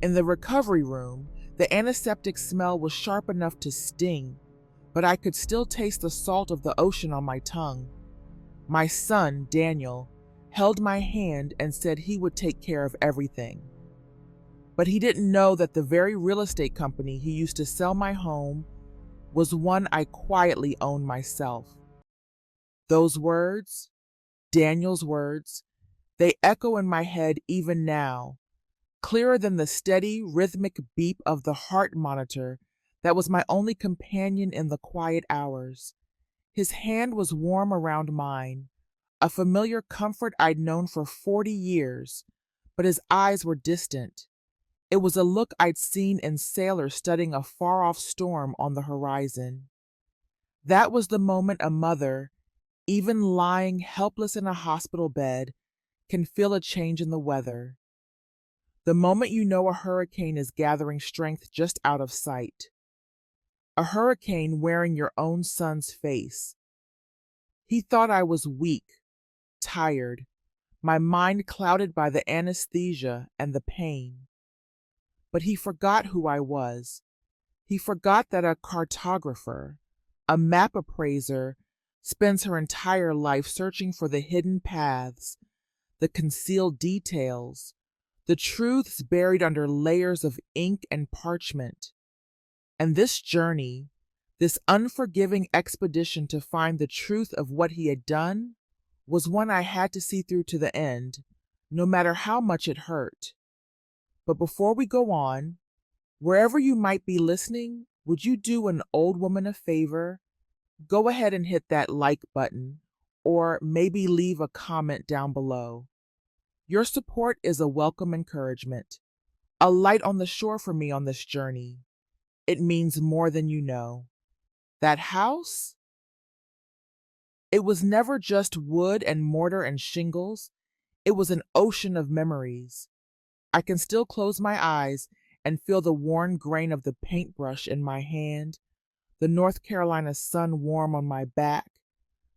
In the recovery room, the antiseptic smell was sharp enough to sting, but I could still taste the salt of the ocean on my tongue. My son, Daniel, held my hand and said he would take care of everything. But he didn't know that the very real estate company he used to sell my home was one I quietly owned myself. Those words, Daniel's words, they echo in my head even now, clearer than the steady, rhythmic beep of the heart monitor that was my only companion in the quiet hours. His hand was warm around mine, a familiar comfort I'd known for 40 years, but his eyes were distant. It was a look I'd seen in sailors studying a far-off storm on the horizon. That was the moment a mother, even lying helpless in a hospital bed, can feel a change in the weather. The moment you know a hurricane is gathering strength just out of sight. A hurricane wearing your own son's face. He thought I was weak, tired, my mind clouded by the anesthesia and the pain. But he forgot who I was. He forgot that a cartographer, a map appraiser, spends her entire life searching for the hidden paths, the concealed details, the truths buried under layers of ink and parchment. And this journey, this unforgiving expedition to find the truth of what he had done, was one I had to see through to the end, no matter how much it hurt. But before we go on, wherever you might be listening, would you do an old woman a favor? Go ahead and hit that like button, or maybe leave a comment down below. Your support is a welcome encouragement, a light on the shore for me on this journey. It means more than you know. That house? It was never just wood and mortar and shingles. It was an ocean of memories. I can still close my eyes and feel the worn grain of the paintbrush in my hand, the North Carolina sun warm on my back,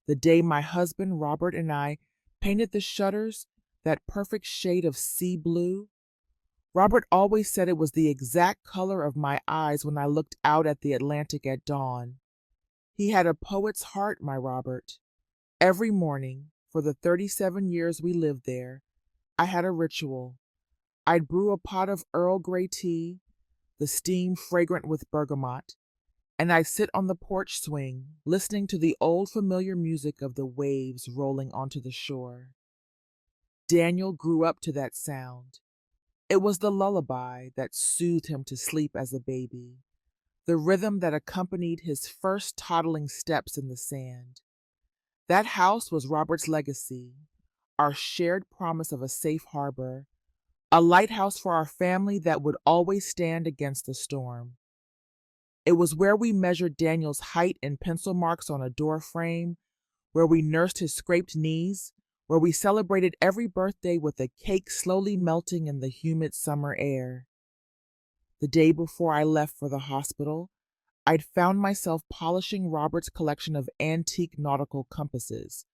the day my husband, Robert, and I painted the shutters that perfect shade of sea blue. Robert always said it was the exact color of my eyes when I looked out at the Atlantic at dawn. He had a poet's heart, my Robert. Every morning, for the 37 years we lived there, I had a ritual. I'd brew a pot of Earl Grey tea, the steam fragrant with bergamot, and I'd sit on the porch swing, listening to the old familiar music of the waves rolling onto the shore. Daniel grew up to that sound. It was the lullaby that soothed him to sleep as a baby, the rhythm that accompanied his first toddling steps in the sand. That house was Robert's legacy, our shared promise of a safe harbor, a lighthouse for our family that would always stand against the storm. It was where we measured Daniel's height in pencil marks on a door frame, where we nursed his scraped knees, where we celebrated every birthday with a cake slowly melting in the humid summer air. The day before I left for the hospital, I'd found myself polishing Robert's collection of antique nautical compasses.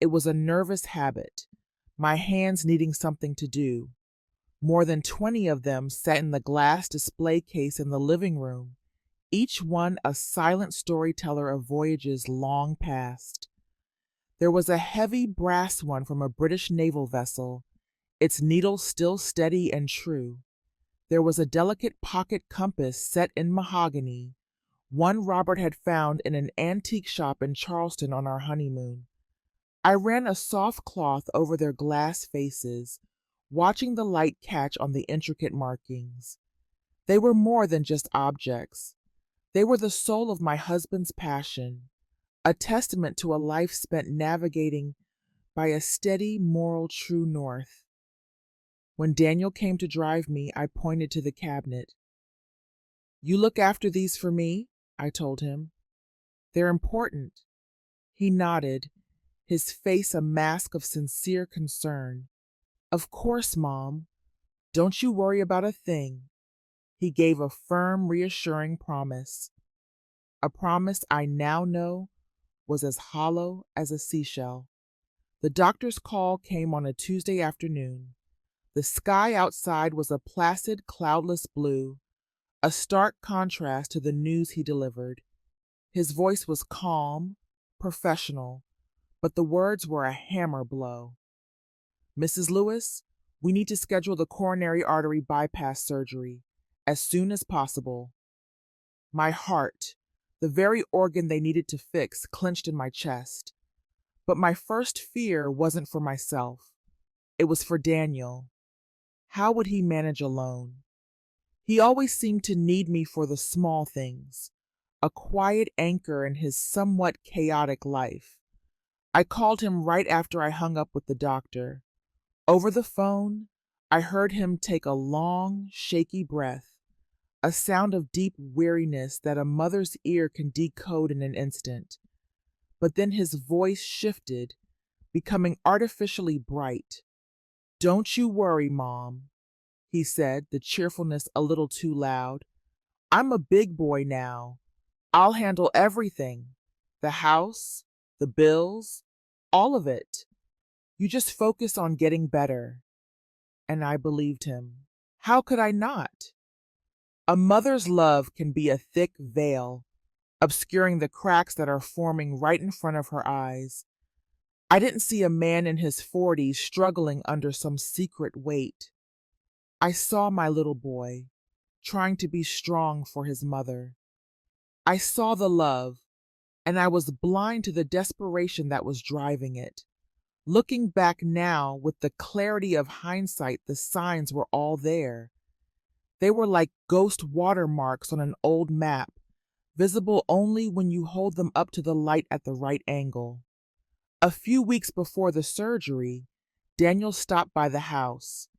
It was a nervous habit, my hands needing something to do. More than 20 of them sat in the glass display case in the living room, each one a silent storyteller of voyages long past. There was a heavy brass one from a British naval vessel, its needle still steady and true. There was a delicate pocket compass set in mahogany, one Robert had found in an antique shop in Charleston on our honeymoon. I ran a soft cloth over their glass faces, watching the light catch on the intricate markings. They were more than just objects. They were the soul of my husband's passion, a testament to a life spent navigating by a steady, moral true north. When Daniel came to drive me, I pointed to the cabinet. "You look after these for me," I told him. "They're important." He nodded, his face a mask of sincere concern. "Of course, Mom. Don't you worry about a thing." He gave a firm, reassuring promise. A promise I now know was as hollow as a seashell. The doctor's call came on a Tuesday afternoon. The sky outside was a placid, cloudless blue, a stark contrast to the news he delivered. His voice was calm, professional, but the words were a hammer blow. "Mrs. Lewis, we need to schedule the coronary artery bypass surgery as soon as possible." My heart, the very organ they needed to fix, clenched in my chest. But my first fear wasn't for myself. It was for Daniel. How would he manage alone? He always seemed to need me for the small things, a quiet anchor in his somewhat chaotic life. I called him right after I hung up with the doctor. Over the phone, I heard him take a long, shaky breath, a sound of deep weariness that a mother's ear can decode in an instant. But then his voice shifted, becoming artificially bright. "Don't you worry, Mom," he said, the cheerfulness a little too loud. "I'm a big boy now. I'll handle everything. The house, the bills, all of it. You just focus on getting better." And I believed him. How could I not? A mother's love can be a thick veil, obscuring the cracks that are forming right in front of her eyes. I didn't see a man in his 40s struggling under some secret weight. I saw my little boy, trying to be strong for his mother. I saw the love, and I was blind to the desperation that was driving it. Looking back now, with the clarity of hindsight, the signs were all there. They were like ghost watermarks on an old map, visible only when you hold them up to the light at the right angle. A few weeks before the surgery, Daniel stopped by the house.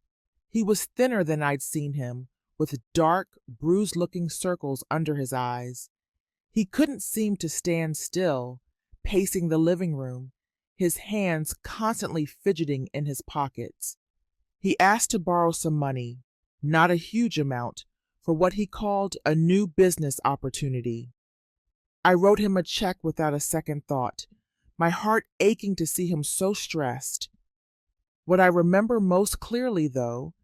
He was thinner than I'd seen him, with dark, bruised-looking circles under his eyes. He couldn't seem to stand still, pacing the living room, his hands constantly fidgeting in his pockets. He asked to borrow some money, not a huge amount, for what he called a new business opportunity. I wrote him a check without a second thought, my heart aching to see him so stressed. What I remember most clearly, though,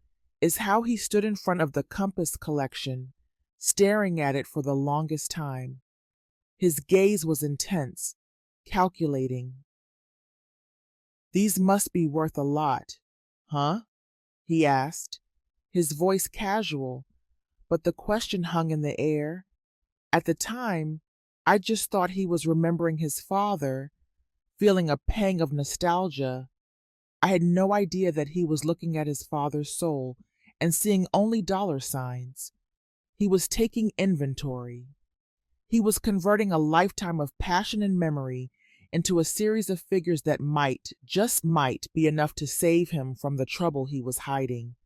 is how he stood in front of the compass collection, staring at it for the longest time. His gaze was intense, calculating. "These must be worth a lot, huh?" he asked, his voice casual, but the question hung in the air. At the time, I just thought he was remembering his father, feeling a pang of nostalgia. I had no idea that he was looking at his father's soul and seeing only dollar signs. He was taking inventory. He was converting a lifetime of passion and memory into a series of figures that might, just might, be enough to save him from the trouble he was hiding.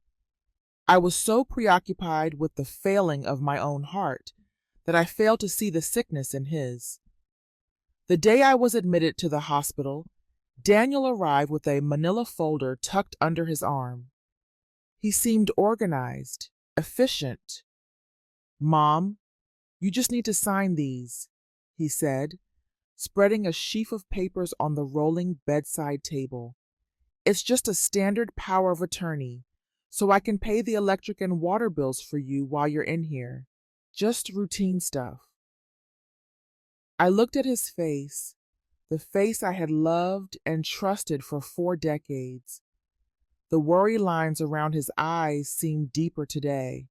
I was so preoccupied with the failing of my own heart that I failed to see the sickness in his. The day I was admitted to the hospital, Daniel arrived with a manila folder tucked under his arm. He seemed organized, efficient. "Mom, you just need to sign these," he said, spreading a sheaf of papers on the rolling bedside table. "It's just a standard power of attorney, so I can pay the electric and water bills for you while you're in here. Just routine stuff." I looked at his face, the face I had loved and trusted for 4 decades. The worry lines around his eyes seemed deeper today.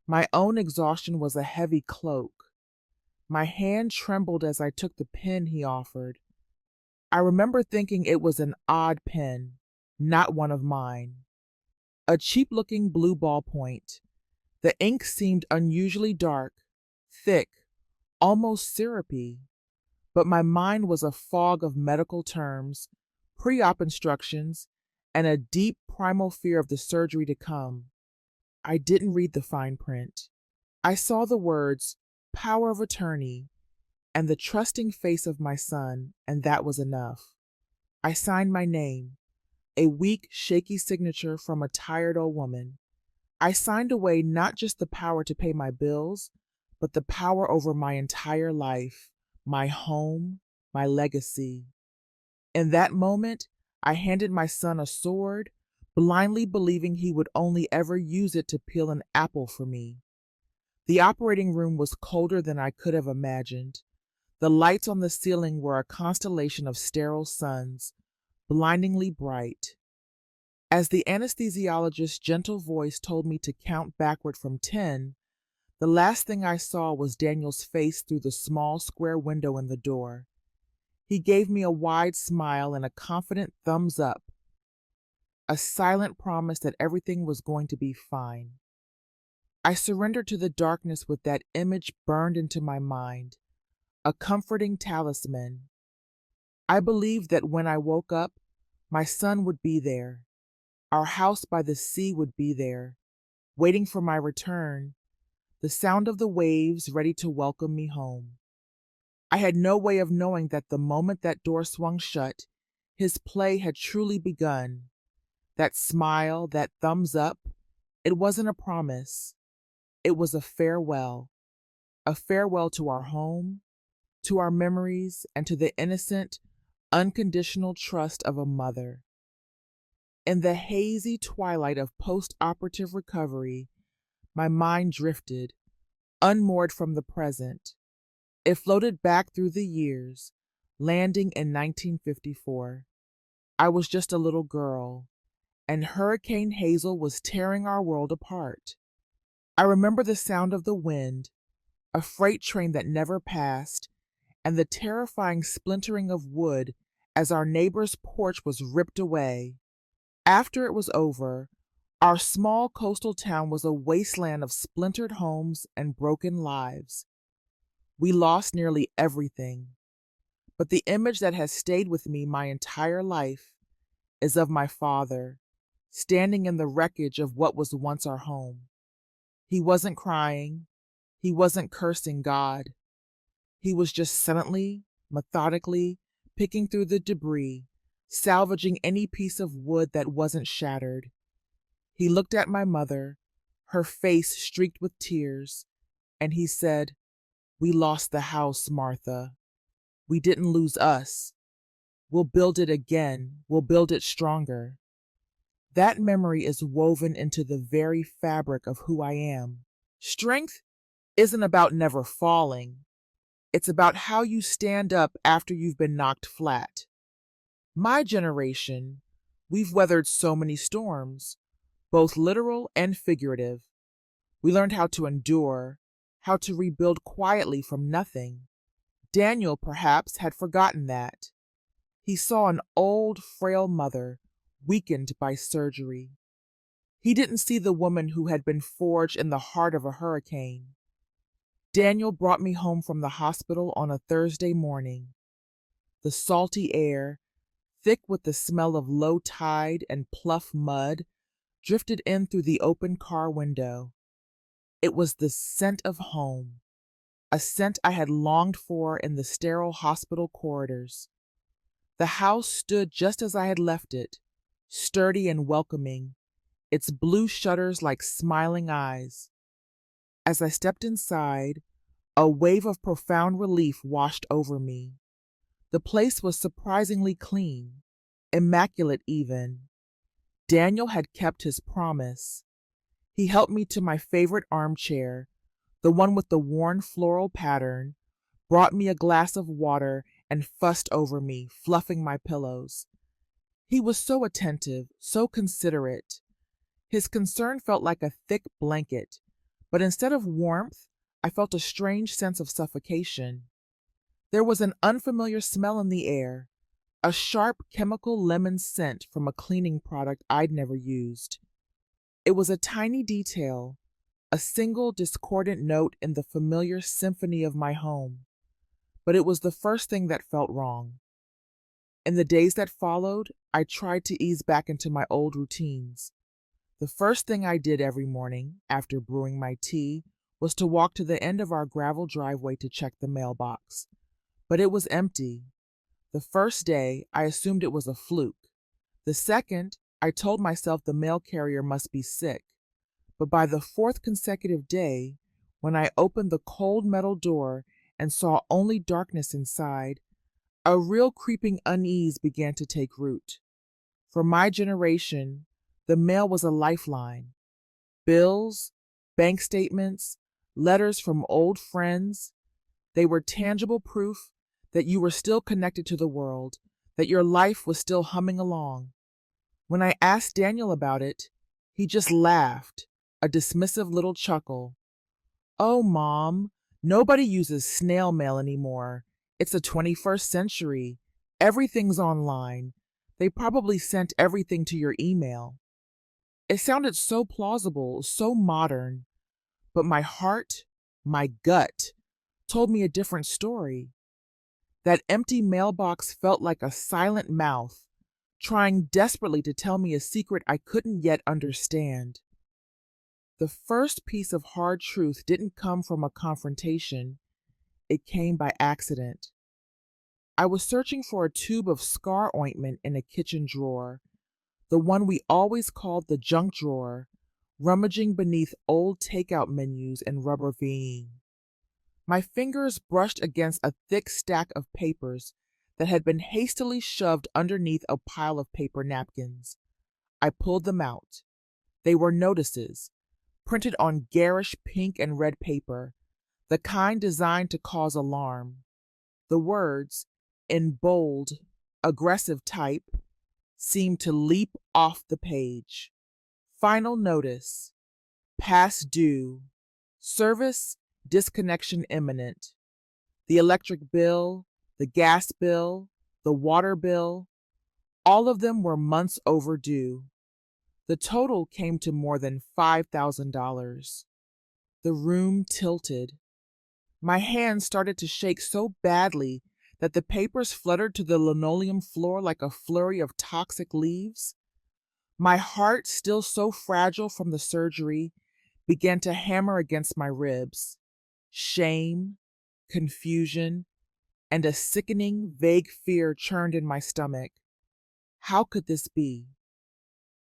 My own exhaustion was a heavy cloak. My hand trembled as I took the pen he offered. I remember thinking it was an odd pen, not one of mine. A cheap-looking blue ballpoint. The ink seemed unusually dark, thick, almost syrupy. But my mind was a fog of medical terms, pre-op instructions, and a deep primal fear of the surgery to come. I didn't read the fine print. I saw the words, "power of attorney," and the trusting face of my son, and that was enough. I signed my name, a weak, shaky signature from a tired old woman. I signed away not just the power to pay my bills, but the power over my entire life, my home, my legacy. In that moment, I handed my son a sword, blindly believing he would only ever use it to peel an apple for me. The operating room was colder than I could have imagined. The lights on the ceiling were a constellation of sterile suns, blindingly bright. As the anesthesiologist's gentle voice told me to count backward from 10, the last thing I saw was Daniel's face through the small square window in the door. He gave me a wide smile and a confident thumbs up, a silent promise that everything was going to be fine. I surrendered to the darkness with that image burned into my mind, a comforting talisman. I believed that when I woke up, my son would be there. Our house by the sea would be there, waiting for my return, the sound of the waves ready to welcome me home. I had no way of knowing that the moment that door swung shut, his play had truly begun. That smile, that thumbs up, it wasn't a promise. It was a farewell to our home, to our memories, and to the innocent, unconditional trust of a mother. In the hazy twilight of post-operative recovery, my mind drifted, unmoored from the present. It floated back through the years, landing in 1954. I was just a little girl, and Hurricane Hazel was tearing our world apart. I remember the sound of the wind, a freight train that never passed, and the terrifying splintering of wood as our neighbor's porch was ripped away. After it was over, our small coastal town was a wasteland of splintered homes and broken lives. We lost nearly everything, but the image that has stayed with me my entire life is of my father, standing in the wreckage of what was once our home. He wasn't crying, he wasn't cursing God. He was just silently, methodically picking through the debris, salvaging any piece of wood that wasn't shattered. He looked at my mother, her face streaked with tears, and he said, "We lost the house, Martha. We didn't lose us. We'll build it again. We'll build it stronger." That memory is woven into the very fabric of who I am. Strength isn't about never falling. It's about how you stand up after you've been knocked flat. My generation, we've weathered so many storms, both literal and figurative. We learned how to endure, how to rebuild quietly from nothing. Daniel, perhaps, had forgotten that. He saw an old, frail mother, weakened by surgery. He didn't see the woman who had been forged in the heart of a hurricane. Daniel brought me home from the hospital on a Thursday morning. The salty air, thick with the smell of low tide and pluff mud, drifted in through the open car window. It was the scent of home, a scent I had longed for in the sterile hospital corridors. The house stood just as I had left it, sturdy and welcoming, its blue shutters like smiling eyes. As I stepped inside, a wave of profound relief washed over me. The place was surprisingly clean, immaculate even. Daniel had kept his promise. He helped me to my favorite armchair, the one with the worn floral pattern, brought me a glass of water, and fussed over me, fluffing my pillows. He was so attentive, so considerate. His concern felt like a thick blanket, but instead of warmth, I felt a strange sense of suffocation. There was an unfamiliar smell in the air, a sharp chemical lemon scent from a cleaning product I'd never used. It was a tiny detail, a single discordant note in the familiar symphony of my home, but it was the first thing that felt wrong. In the days that followed, I tried to ease back into my old routines. The first thing I did every morning, after brewing my tea, was to walk to the end of our gravel driveway to check the mailbox. But it was empty. The first day, I assumed it was a fluke. The second, I told myself the mail carrier must be sick. But by the fourth consecutive day, when I opened the cold metal door and saw only darkness inside, a real creeping unease began to take root. For my generation, The mail was a lifeline. Bills, bank statements, letters from old friends. They were tangible proof that you were still connected to the world, that your life was still humming along. When I asked Daniel about it, he just laughed, a dismissive little chuckle. Oh, Mom, nobody uses snail mail anymore. It's the 21st century. Everything's online. They probably sent everything to your email. It sounded so plausible, so modern, but my heart, my gut, told me a different story. That empty mailbox felt like a silent mouth, trying desperately to tell me a secret I couldn't yet understand. The first piece of hard truth didn't come from a confrontation, it came by accident. I was searching for a tube of scar ointment in a kitchen drawer, the one we always called the junk drawer, rummaging beneath old takeout menus and rubber vein. My fingers brushed against a thick stack of papers that had been hastily shoved underneath a pile of paper napkins. I pulled them out. They were notices, printed on garish pink and red paper, the kind designed to cause alarm. The words, in bold, aggressive type, seemed to leap off the page. Final notice. Past due. Service disconnection imminent. The electric bill, the gas bill, the water bill, all of them were months overdue. The total came to more than $5,000. The room tilted. My hands started to shake so badly that the papers fluttered to the linoleum floor like a flurry of toxic leaves. My heart, still so fragile from the surgery, began to hammer against my ribs. Shame, confusion, and a sickening, vague fear churned in my stomach. How could this be?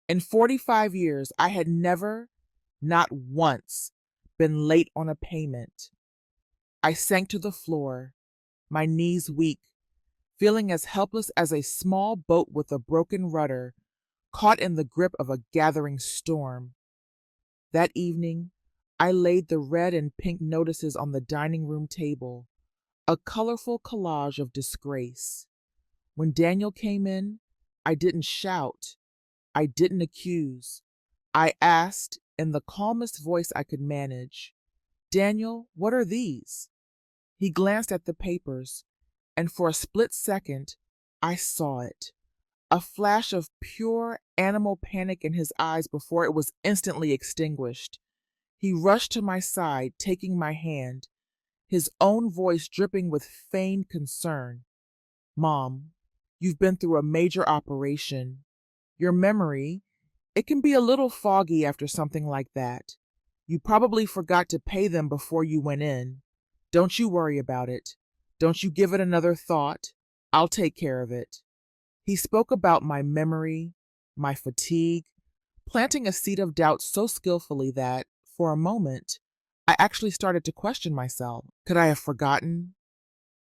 In 45 years, I had never, not once, been late on a payment. I sank to the floor, my knees weak, feeling as helpless as a small boat with a broken rudder, caught in the grip of a gathering storm. That evening, I laid the red and pink notices on the dining room table, a colorful collage of disgrace. When Daniel came in, I didn't shout. I didn't accuse. I asked, in the calmest voice I could manage, "Daniel, what are these?" He glanced at the papers, and for a split second, I saw it. A flash of pure animal panic in his eyes before it was instantly extinguished. He rushed to my side, taking my hand, his own voice dripping with feigned concern. "Mom, you've been through a major operation. Your memory, it can be a little foggy after something like that. You probably forgot to pay them before you went in. Don't you worry about it. Don't you give it another thought. I'll take care of it." He spoke about my memory, my fatigue, planting a seed of doubt so skillfully that, for a moment, I actually started to question myself. Could I have forgotten?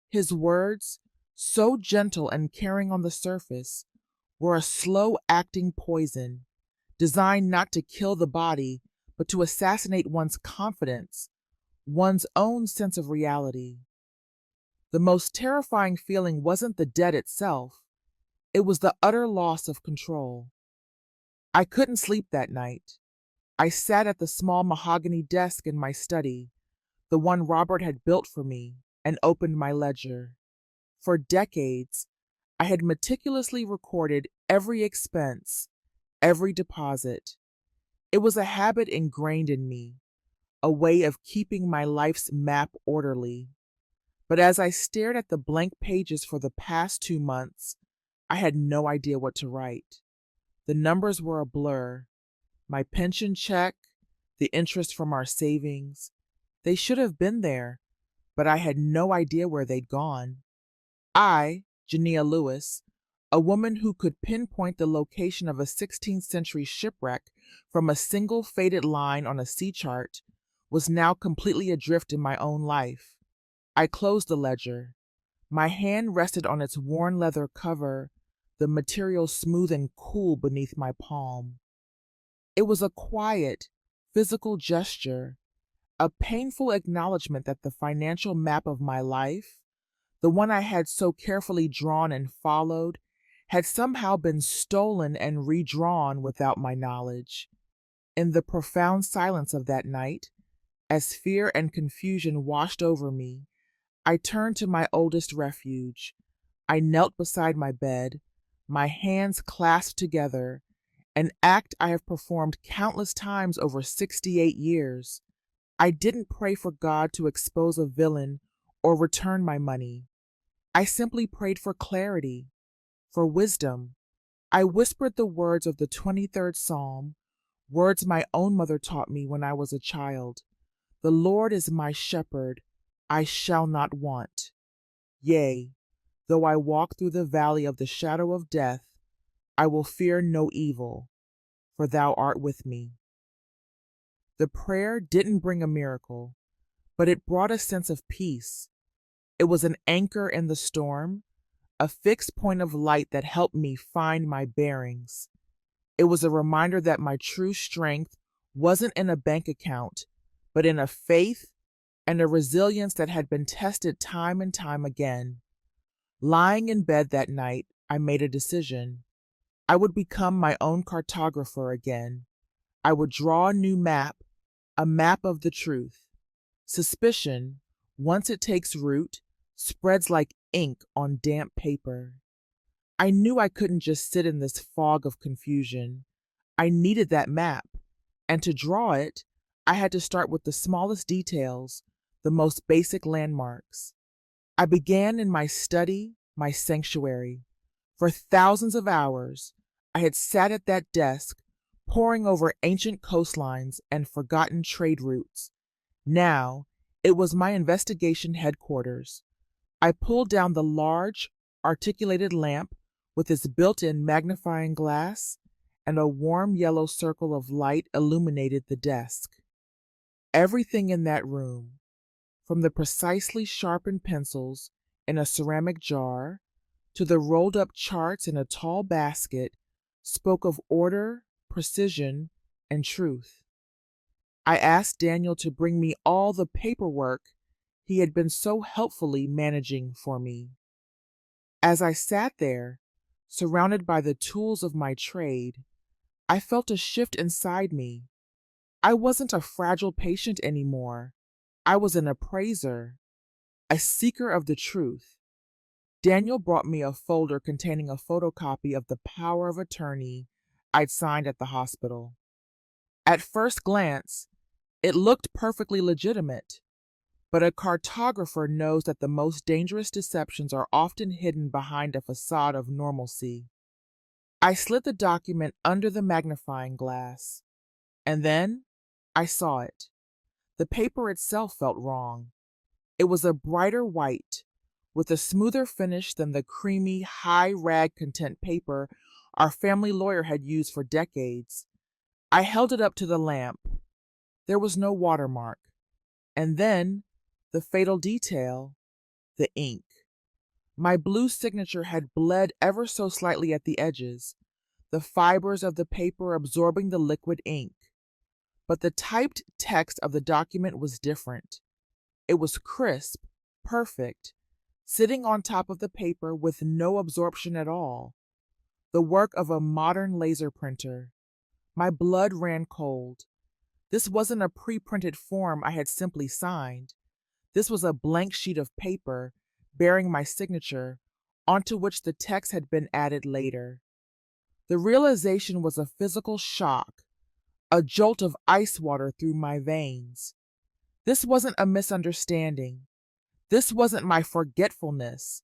His words, so gentle and caring on the surface, were a slow-acting poison, designed not to kill the body, but to assassinate one's confidence, one's own sense of reality. The most terrifying feeling wasn't the debt itself, it was the utter loss of control. I couldn't sleep that night. I sat at the small mahogany desk in my study, the one Robert had built for me, and opened my ledger. For decades, I had meticulously recorded every expense, every deposit. It was a habit ingrained in me, a way of keeping my life's map orderly. But as I stared at the blank pages for the past 2 months, I had no idea what to write. The numbers were a blur. My pension check, the interest from our savings, they should have been there, but I had no idea where they'd gone. I, Jania Lewis, a woman who could pinpoint the location of a 16th century shipwreck from a single faded line on a sea chart, was now completely adrift in my own life. I closed the ledger. My hand rested on its worn leather cover, the material smooth and cool beneath my palm. It was a quiet, physical gesture, a painful acknowledgement that the financial map of my life, the one I had so carefully drawn and followed, had somehow been stolen and redrawn without my knowledge. In the profound silence of that night, as fear and confusion washed over me, I turned to my oldest refuge. I knelt beside my bed, my hands clasped together, an act I have performed countless times over 68 years. I didn't pray for God to expose a villain or return my money. I simply prayed for clarity, for wisdom. I whispered the words of the 23rd Psalm, words my own mother taught me when I was a child. The Lord is my shepherd, I shall not want. Yea, though I walk through the valley of the shadow of death, I will fear no evil, for thou art with me. The prayer didn't bring a miracle, but it brought a sense of peace. It was an anchor in the storm, a fixed point of light that helped me find my bearings. It was a reminder that my true strength wasn't in a bank account, but in a faith and a resilience that had been tested time and time again. Lying in bed that night, I made a decision. I would become my own cartographer again. I would draw a new map, a map of the truth. Suspicion, once it takes root, spreads like ink on damp paper. I knew I couldn't just sit in this fog of confusion. I needed that map, and to draw it, I had to start with the smallest details, the most basic landmarks. I began in my study, my sanctuary. For thousands of hours, I had sat at that desk, poring over ancient coastlines and forgotten trade routes. Now, it was my investigation headquarters. I pulled down the large, articulated lamp with its built-in magnifying glass, and a warm yellow circle of light illuminated the desk. Everything in that room, from the precisely sharpened pencils in a ceramic jar to the rolled-up charts in a tall basket, spoke of order, precision, and truth. I asked Daniel to bring me all the paperwork he had been so helpfully managing for me. As I sat there, surrounded by the tools of my trade, I felt a shift inside me. I wasn't a fragile patient anymore. I was an appraiser, a seeker of the truth. Daniel brought me a folder containing a photocopy of the power of attorney I'd signed at the hospital. At first glance, it looked perfectly legitimate, but a cartographer knows that the most dangerous deceptions are often hidden behind a facade of normalcy. I slid the document under the magnifying glass, and then I saw it. The paper itself felt wrong. It was a brighter white, with a smoother finish than the creamy, high rag content paper our family lawyer had used for decades. I held it up to the lamp. There was no watermark. And then, the fatal detail, the ink. My blue signature had bled ever so slightly at the edges, the fibers of the paper absorbing the liquid ink. But the typed text of the document was different. It was crisp, perfect, sitting on top of the paper with no absorption at all. The work of a modern laser printer. My blood ran cold. This wasn't a pre-printed form I had simply signed. This was a blank sheet of paper bearing my signature, onto which the text had been added later. The realization was a physical shock, a jolt of ice water through my veins. This wasn't a misunderstanding. This wasn't my forgetfulness.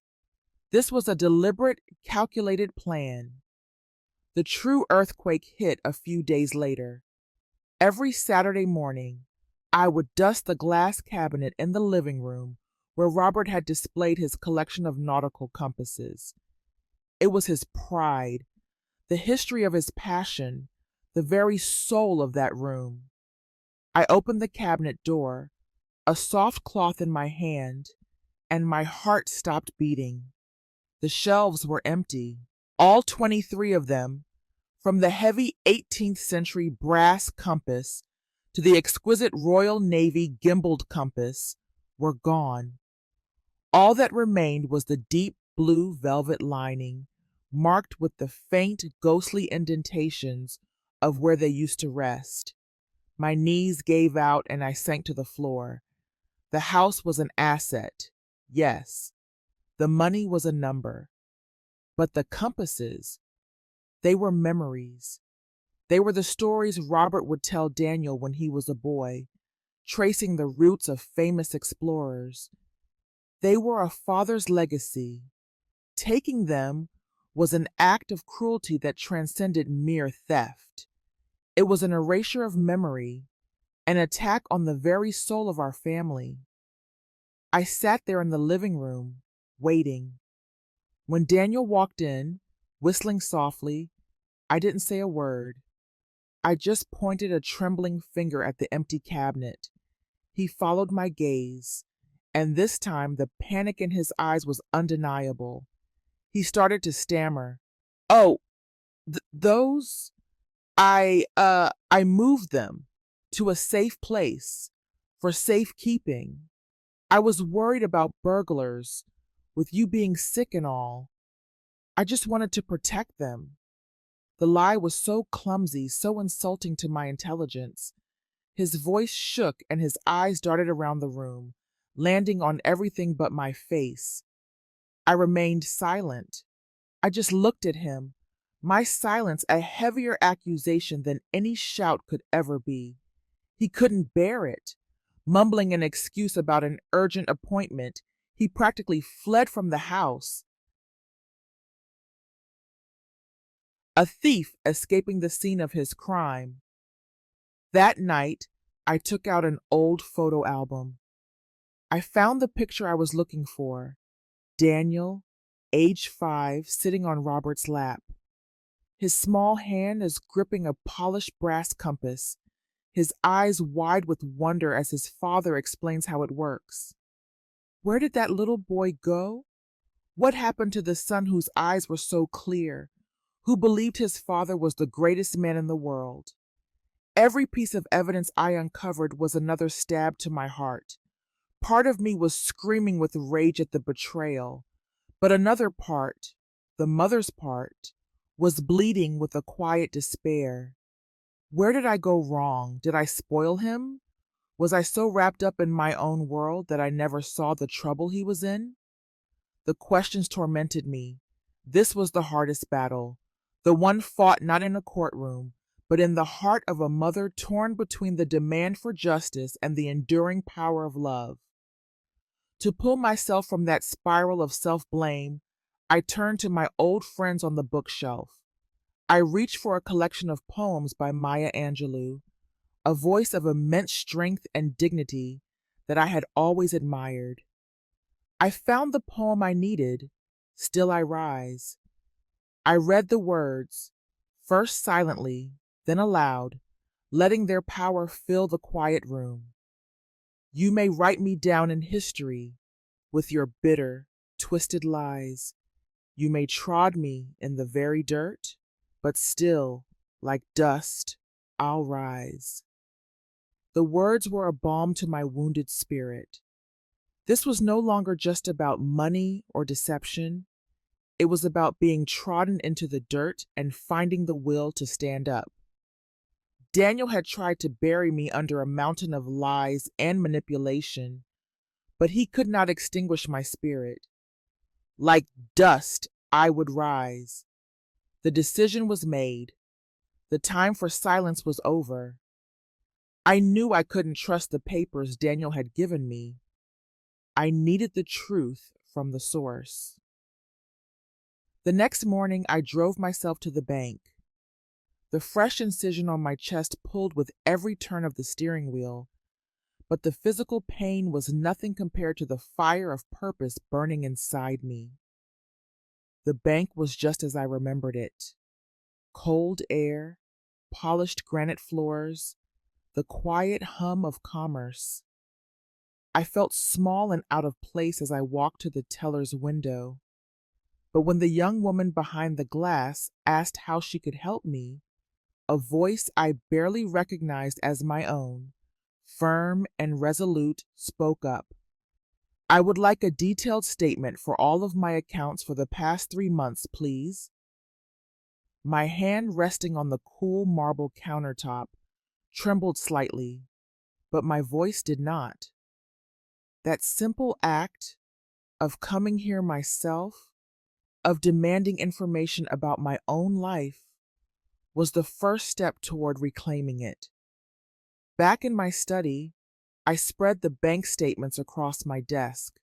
This was a deliberate, calculated plan. The true earthquake hit a few days later. Every Saturday morning, I would dust the glass cabinet in the living room where Robert had displayed his collection of nautical compasses. It was his pride, the history of his passion, the very soul of that room. I opened the cabinet door, a soft cloth in my hand, and my heart stopped beating. The shelves were empty, all 23 of them, from the heavy 18th century brass compass to the exquisite Royal Navy gimbaled compass, were gone. All that remained was the deep blue velvet lining, marked with the faint, ghostly indentations of where they used to rest. My knees gave out and I sank to the floor. The house was an asset, yes. The money was a number. But the compasses, they were memories. They were the stories Robert would tell Daniel when he was a boy, tracing the routes of famous explorers. They were a father's legacy. Taking them was an act of cruelty that transcended mere theft. It was an erasure of memory, an attack on the very soul of our family. I sat there in the living room, waiting. When Daniel walked in, whistling softly, I didn't say a word. I just pointed a trembling finger at the empty cabinet. He followed my gaze, and this time the panic in his eyes was undeniable. He started to stammer. Oh, those? I moved them to a safe place for safekeeping. I was worried about burglars, with you being sick and all. I just wanted to protect them. The lie was so clumsy, so insulting to my intelligence. His voice shook and his eyes darted around the room, landing on everything but my face. I remained silent. I just looked at him, my silence a heavier accusation than any shout could ever be. He couldn't bear it. Mumbling an excuse about an urgent appointment, he practically fled from the house. A thief escaping the scene of his crime. That night, I took out an old photo album. I found the picture I was looking for. Daniel, age 5, sitting on Robert's lap. His small hand is gripping a polished brass compass, his eyes wide with wonder as his father explains how it works. Where did that little boy go? What happened to the son whose eyes were so clear, who believed his father was the greatest man in the world? Every piece of evidence I uncovered was another stab to my heart. Part of me was screaming with rage at the betrayal, but another part, the mother's part, was bleeding with a quiet despair. Where did I go wrong? Did I spoil him? Was I so wrapped up in my own world that I never saw the trouble he was in? The questions tormented me. This was the hardest battle, the one fought not in a courtroom, but in the heart of a mother torn between the demand for justice and the enduring power of love. To pull myself from that spiral of self-blame, I turned to my old friends on the bookshelf. I reached for a collection of poems by Maya Angelou, a voice of immense strength and dignity that I had always admired. I found the poem I needed, Still I Rise. I read the words, first silently, then aloud, letting their power fill the quiet room. You may write me down in history with your bitter, twisted lies. You may trod me in the very dirt, but still, like dust, I'll rise. The words were a balm to my wounded spirit. This was no longer just about money or deception. It was about being trodden into the dirt and finding the will to stand up. Daniel had tried to bury me under a mountain of lies and manipulation, but he could not extinguish my spirit. Like dust, I would rise. The decision was made. The time for silence was over. I knew I couldn't trust the papers Daniel had given me. I needed the truth from the source. The next morning, I drove myself to the bank. The fresh incision on my chest pulled with every turn of the steering wheel, but the physical pain was nothing compared to the fire of purpose burning inside me. The bank was just as I remembered it. Cold air, polished granite floors, the quiet hum of commerce. I felt small and out of place as I walked to the teller's window. But when the young woman behind the glass asked how she could help me, a voice I barely recognized as my own, firm and resolute, spoke up. I would like a detailed statement for all of my accounts for the past 3 months, please. My hand resting on the cool marble countertop trembled slightly, but my voice did not. That simple act of coming here myself, of demanding information about my own life, was the first step toward reclaiming it. Back in my study, I spread the bank statements across my desk.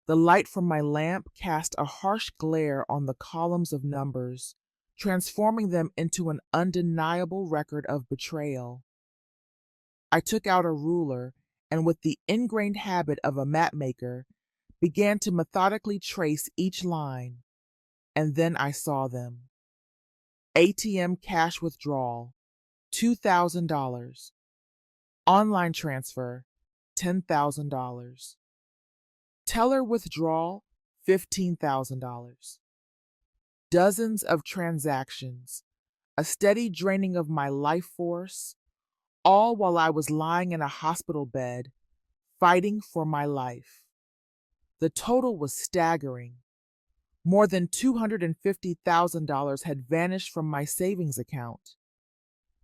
The light from my lamp cast a harsh glare on the columns of numbers, transforming them into an undeniable record of betrayal. I took out a ruler and, with the ingrained habit of a mapmaker, began to methodically trace each line, and then I saw them. ATM cash withdrawal, $2,000. Online transfer, $10,000. Teller withdrawal, $15,000. Dozens of transactions, a steady draining of my life force, all while I was lying in a hospital bed, fighting for my life. The total was staggering. More than $250,000 had vanished from my savings account.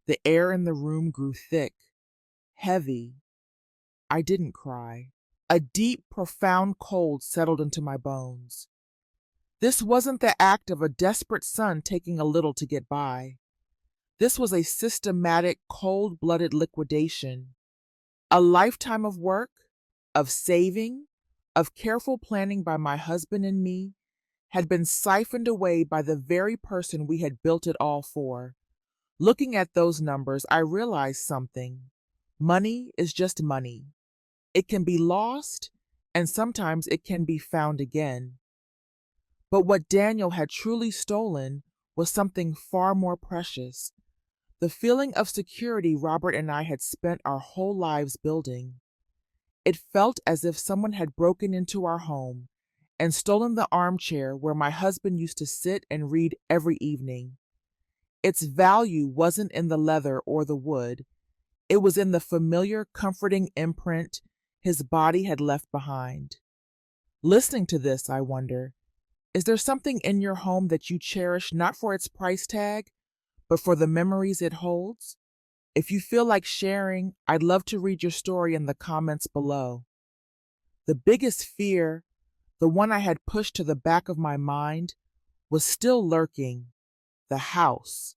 The air in the room grew thick, heavy. I didn't cry. A deep, profound cold settled into my bones. This wasn't the act of a desperate son taking a little to get by. This was a systematic, cold-blooded liquidation. A lifetime of work, of saving, of careful planning by my husband and me had been siphoned away by the very person we had built it all for. Looking at those numbers, I realized something. Money is just money. It can be lost, and sometimes it can be found again. But what Daniel had truly stolen was something far more precious. The feeling of security Robert and I had spent our whole lives building. It felt as if someone had broken into our home and stolen the armchair where my husband used to sit and read every evening. Its value wasn't in the leather or the wood. It was in the familiar, comforting imprint his body had left behind. Listening to this, I wonder, is there something in your home that you cherish not for its price tag, but for the memories it holds? If you feel like sharing, I'd love to read your story in the comments below. The biggest fear, the one I had pushed to the back of my mind, was still lurking: the house.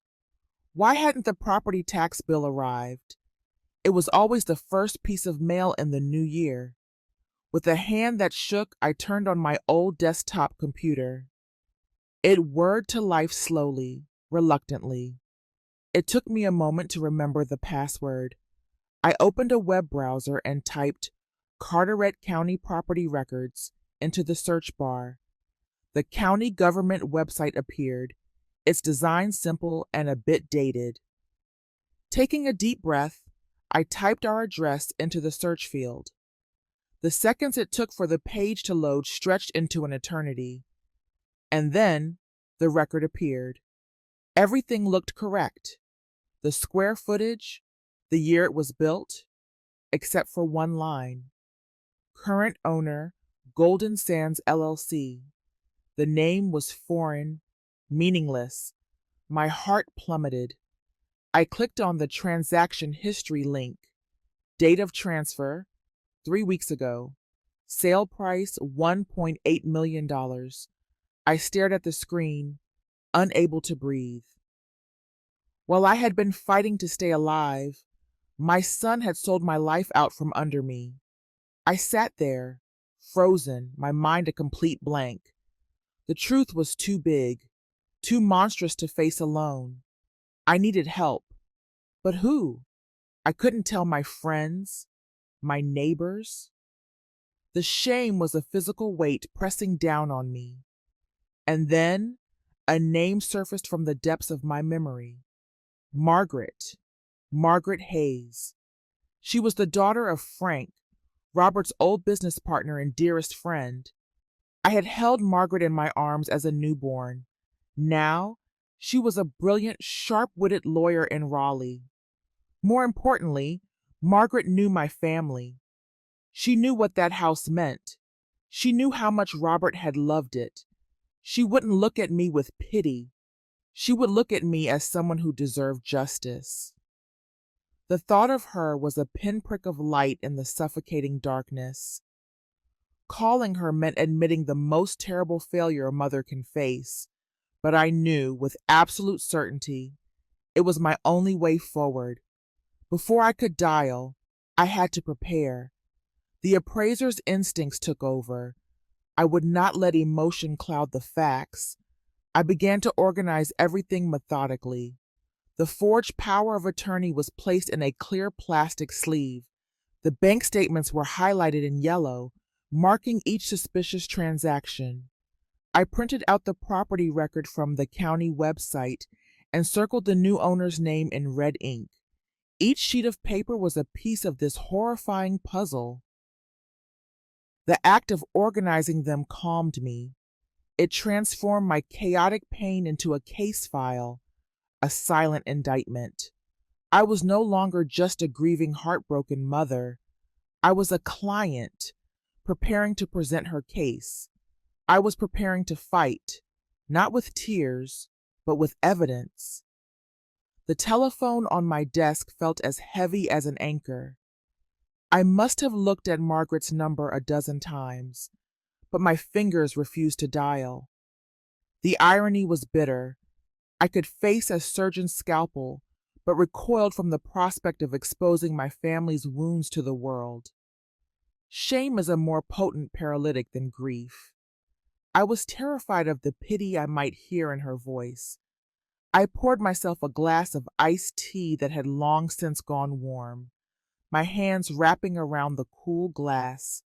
Why hadn't the property tax bill arrived? It was always the first piece of mail in the new year. With a hand that shook, I turned on my old desktop computer. It whirred to life slowly, reluctantly. It took me a moment to remember the password. I opened a web browser and typed Carteret County Property Records into the search bar. The county government website appeared, its design simple and a bit dated. Taking a deep breath, I typed our address into the search field. The seconds it took for the page to load stretched into an eternity. And then the record appeared. Everything looked correct. The square footage, the year it was built, except for one line. Current owner, Golden Sands LLC. The name was foreign, meaningless. My heart plummeted. I clicked on the transaction history link. Date of transfer, 3 weeks ago. Sale price, $1.8 million. I stared at the screen, unable to breathe. While I had been fighting to stay alive, my son had sold my life out from under me. I sat there, frozen, my mind a complete blank. The truth was too big, too monstrous to face alone. I needed help. But who? I couldn't tell my friends, my neighbors. The shame was a physical weight pressing down on me. And then a name surfaced from the depths of my memory. Margaret Hayes. She was the daughter of Frank, Robert's old business partner and dearest friend. I had held Margaret in my arms as a newborn. Now, she was a brilliant, sharp-witted lawyer in Raleigh. More importantly, Margaret knew my family. She knew what that house meant. She knew how much Robert had loved it. She wouldn't look at me with pity. She would look at me as someone who deserved justice. The thought of her was a pinprick of light in the suffocating darkness. Calling her meant admitting the most terrible failure a mother can face, but I knew with absolute certainty it was my only way forward. Before I could dial, I had to prepare. The appraiser's instincts took over. I would not let emotion cloud the facts. I began to organize everything methodically. The forged power of attorney was placed in a clear plastic sleeve. The bank statements were highlighted in yellow, marking each suspicious transaction. I printed out the property record from the county website and circled the new owner's name in red ink. Each sheet of paper was a piece of this horrifying puzzle. The act of organizing them calmed me. It transformed my chaotic pain into a case file, a silent indictment. I was no longer just a grieving, heartbroken mother. I was a client, preparing to present her case. I was preparing to fight, not with tears, but with evidence. The telephone on my desk felt as heavy as an anchor. I must have looked at Margaret's number a dozen times, but my fingers refused to dial. The irony was bitter. I could face a surgeon's scalpel, but recoiled from the prospect of exposing my family's wounds to the world. Shame is a more potent paralytic than grief. I was terrified of the pity I might hear in her voice. I poured myself a glass of iced tea that had long since gone warm, my hands wrapping around the cool glass,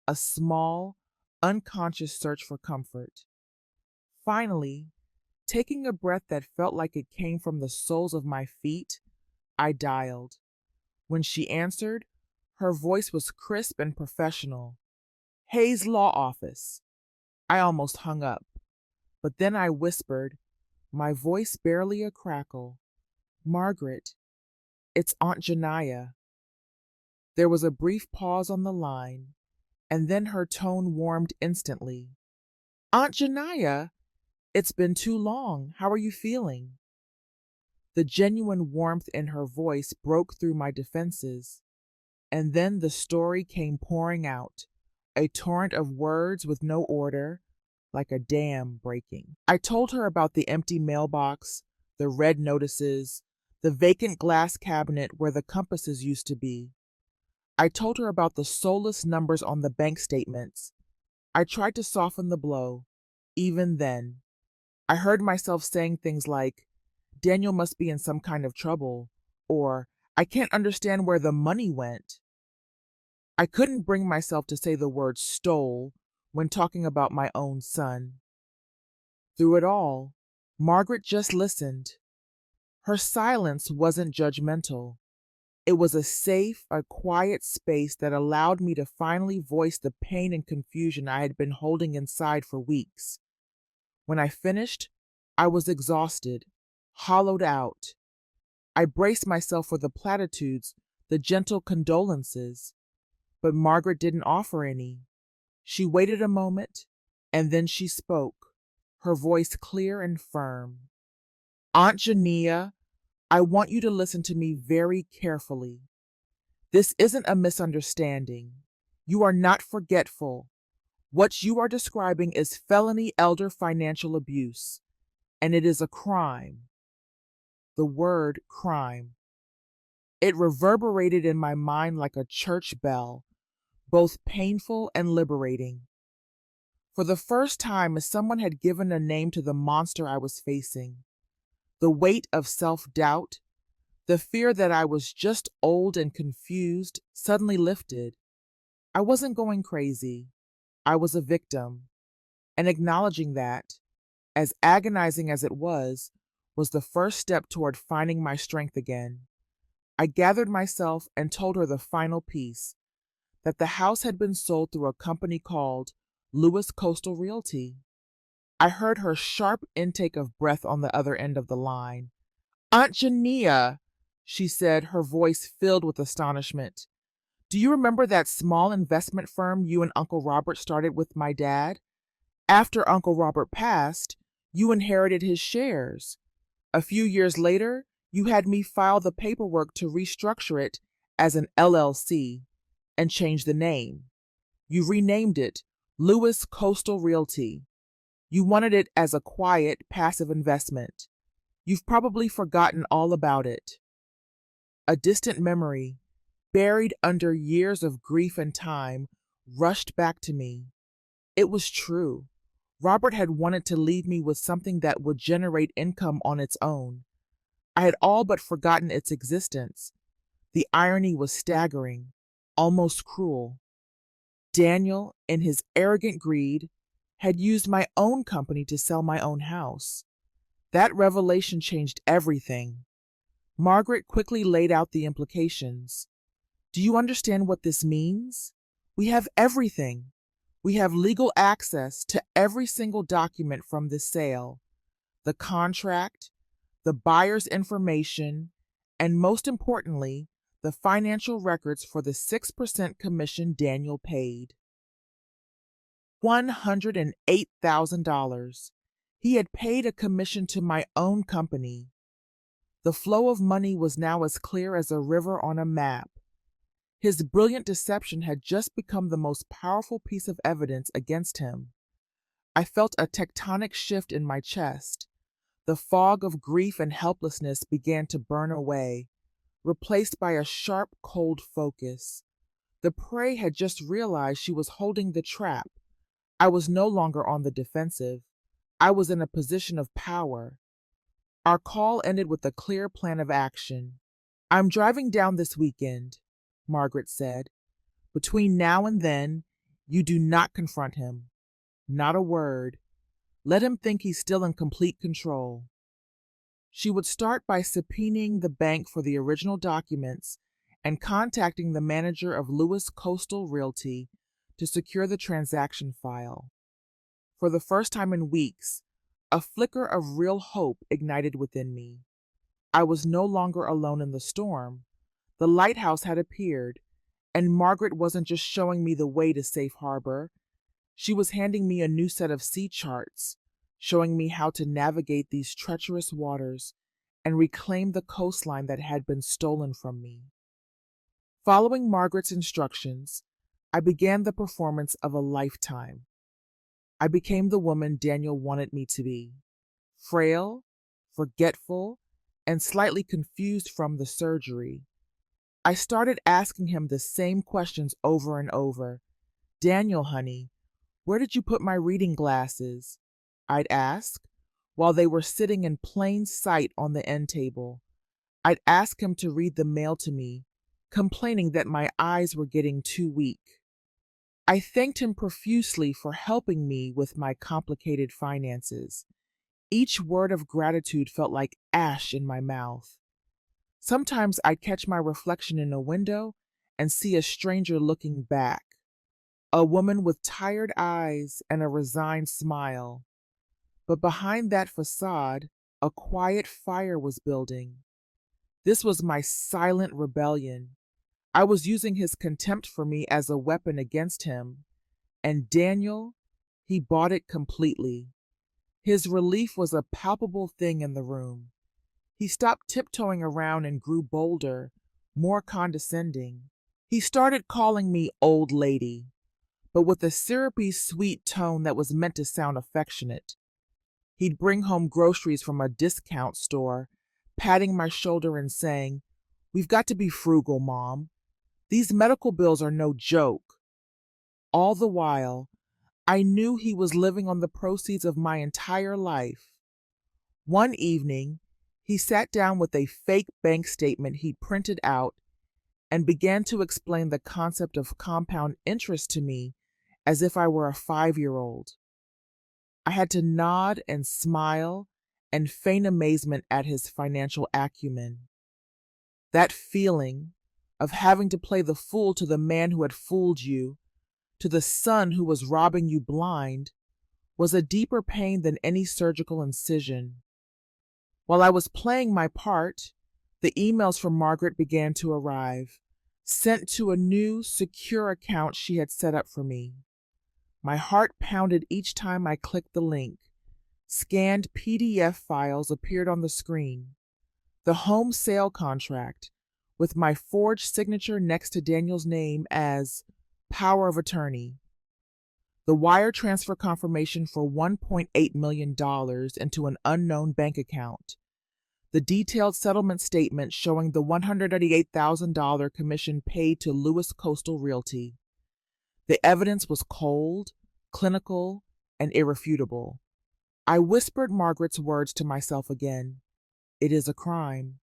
a small, unconscious search for comfort. Finally, taking a breath that felt like it came from the soles of my feet, I dialed. When she answered, her voice was crisp and professional. "Hayes Law Office." I almost hung up, but then I whispered, my voice barely a crackle, "Margaret, it's Aunt Janiyah." There was a brief pause on the line, and then her tone warmed instantly. "Aunt Janiyah, it's been too long. How are you feeling?" The genuine warmth in her voice broke through my defenses, and then the story came pouring out, a torrent of words with no order, like a dam breaking. I told her about the empty mailbox, the red notices, the vacant glass cabinet where the compasses used to be. I told her about the soulless numbers on the bank statements. I tried to soften the blow. Even then, I heard myself saying things like, "Daniel must be in some kind of trouble," or "I can't understand where the money went." I couldn't bring myself to say the word "stole" when talking about my own son. Through it all, Margaret just listened. Her silence wasn't judgmental. It was a safe, a quiet space that allowed me to finally voice the pain and confusion I had been holding inside for weeks. When I finished, I was exhausted, hollowed out. I braced myself for the platitudes, the gentle condolences, but Margaret didn't offer any. She waited a moment, and then she spoke, her voice clear and firm. "Aunt Janiyah, I want you to listen to me very carefully. This isn't a misunderstanding. You are not forgetful. What you are describing is felony elder financial abuse, and it is a crime." The word crime. It reverberated in my mind like a church bell, both painful and liberating. For the first time, someone had given a name to the monster I was facing. The weight of self-doubt, the fear that I was just old and confused, suddenly lifted. I wasn't going crazy. I was a victim. And acknowledging that, as agonizing as it was the first step toward finding my strength again. I gathered myself and told her the final piece, that the house had been sold through a company called Lewis Coastal Realty. I heard her sharp intake of breath on the other end of the line. Aunt Jania, she said, her voice filled with astonishment. Do you remember that small investment firm you and Uncle Robert started with my dad? After Uncle Robert passed, you inherited his shares. A few years later, you had me file the paperwork to restructure it as an LLC and change the name. You renamed it Lewis Coastal Realty. You wanted it as a quiet, passive investment. You've probably forgotten all about it. A distant memory, buried under years of grief and time, rushed back to me. It was true. Robert had wanted to leave me with something that would generate income on its own. I had all but forgotten its existence. The irony was staggering, almost cruel. Daniel, in his arrogant greed, had used my own company to sell my own house. That revelation changed everything. Margaret quickly laid out the implications. Do you understand what this means? We have everything. We have legal access to every single document from this sale, the contract, the buyer's information, and most importantly, the financial records for the 6% commission Daniel paid. $108,000. He had paid a commission to my own company. The flow of money was now as clear as a river on a map. His brilliant deception had just become the most powerful piece of evidence against him. I felt a tectonic shift in my chest. The fog of grief and helplessness began to burn away, replaced by a sharp, cold focus. The prey had just realized she was holding the trap. I was no longer on the defensive. I was in a position of power. Our call ended with a clear plan of action. I'm driving down this weekend, Margaret said. Between now and then, you do not confront him. Not a word. Let him think he's still in complete control. She would start by subpoenaing the bank for the original documents and contacting the manager of Lewis Coastal Realty to secure the transaction file. For the first time in weeks, a flicker of real hope ignited within me. I was no longer alone in the storm. The lighthouse had appeared, and Margaret wasn't just showing me the way to safe harbor. She was handing me a new set of sea charts, showing me how to navigate these treacherous waters and reclaim the coastline that had been stolen from me. Following Margaret's instructions, I began the performance of a lifetime. I became the woman Daniel wanted me to be, frail, forgetful, and slightly confused from the surgery. I started asking him the same questions over and over. Daniel, honey, where did you put my reading glasses? I'd ask, while they were sitting in plain sight on the end table. I'd ask him to read the mail to me, complaining that my eyes were getting too weak. I thanked him profusely for helping me with my complicated finances. Each word of gratitude felt like ash in my mouth. Sometimes I'd catch my reflection in a window and see a stranger looking back, a woman with tired eyes and a resigned smile. But behind that facade, a quiet fire was building. This was my silent rebellion. I was using his contempt for me as a weapon against him. And Daniel, he bought it completely. His relief was a palpable thing in the room. He stopped tiptoeing around and grew bolder, more condescending. He started calling me old lady, but with a syrupy, sweet tone that was meant to sound affectionate. He'd bring home groceries from a discount store, patting my shoulder and saying, "We've got to be frugal, Mom. These medical bills are no joke." All the while, I knew he was living on the proceeds of my entire life. One evening, he sat down with a fake bank statement he'd printed out and began to explain the concept of compound interest to me as if I were a 5-year-old. I had to nod and smile and feign amazement at his financial acumen. That feeling of having to play the fool to the man who had fooled you, to the sun who was robbing you blind was a deeper pain than any surgical incision. While I was playing my part, the emails from Margaret began to arrive, sent to a new, secure account she had set up for me. My heart pounded each time I clicked the link. Scanned PDF files appeared on the screen. The home sale contract, with my forged signature next to Daniel's name as power of attorney. The wire transfer confirmation for $1.8 million into an unknown bank account. The detailed settlement statement showing the $188,000 commission paid to Lewis Coastal Realty. The evidence was cold, clinical, and irrefutable. I whispered Margaret's words to myself again. It is a crime.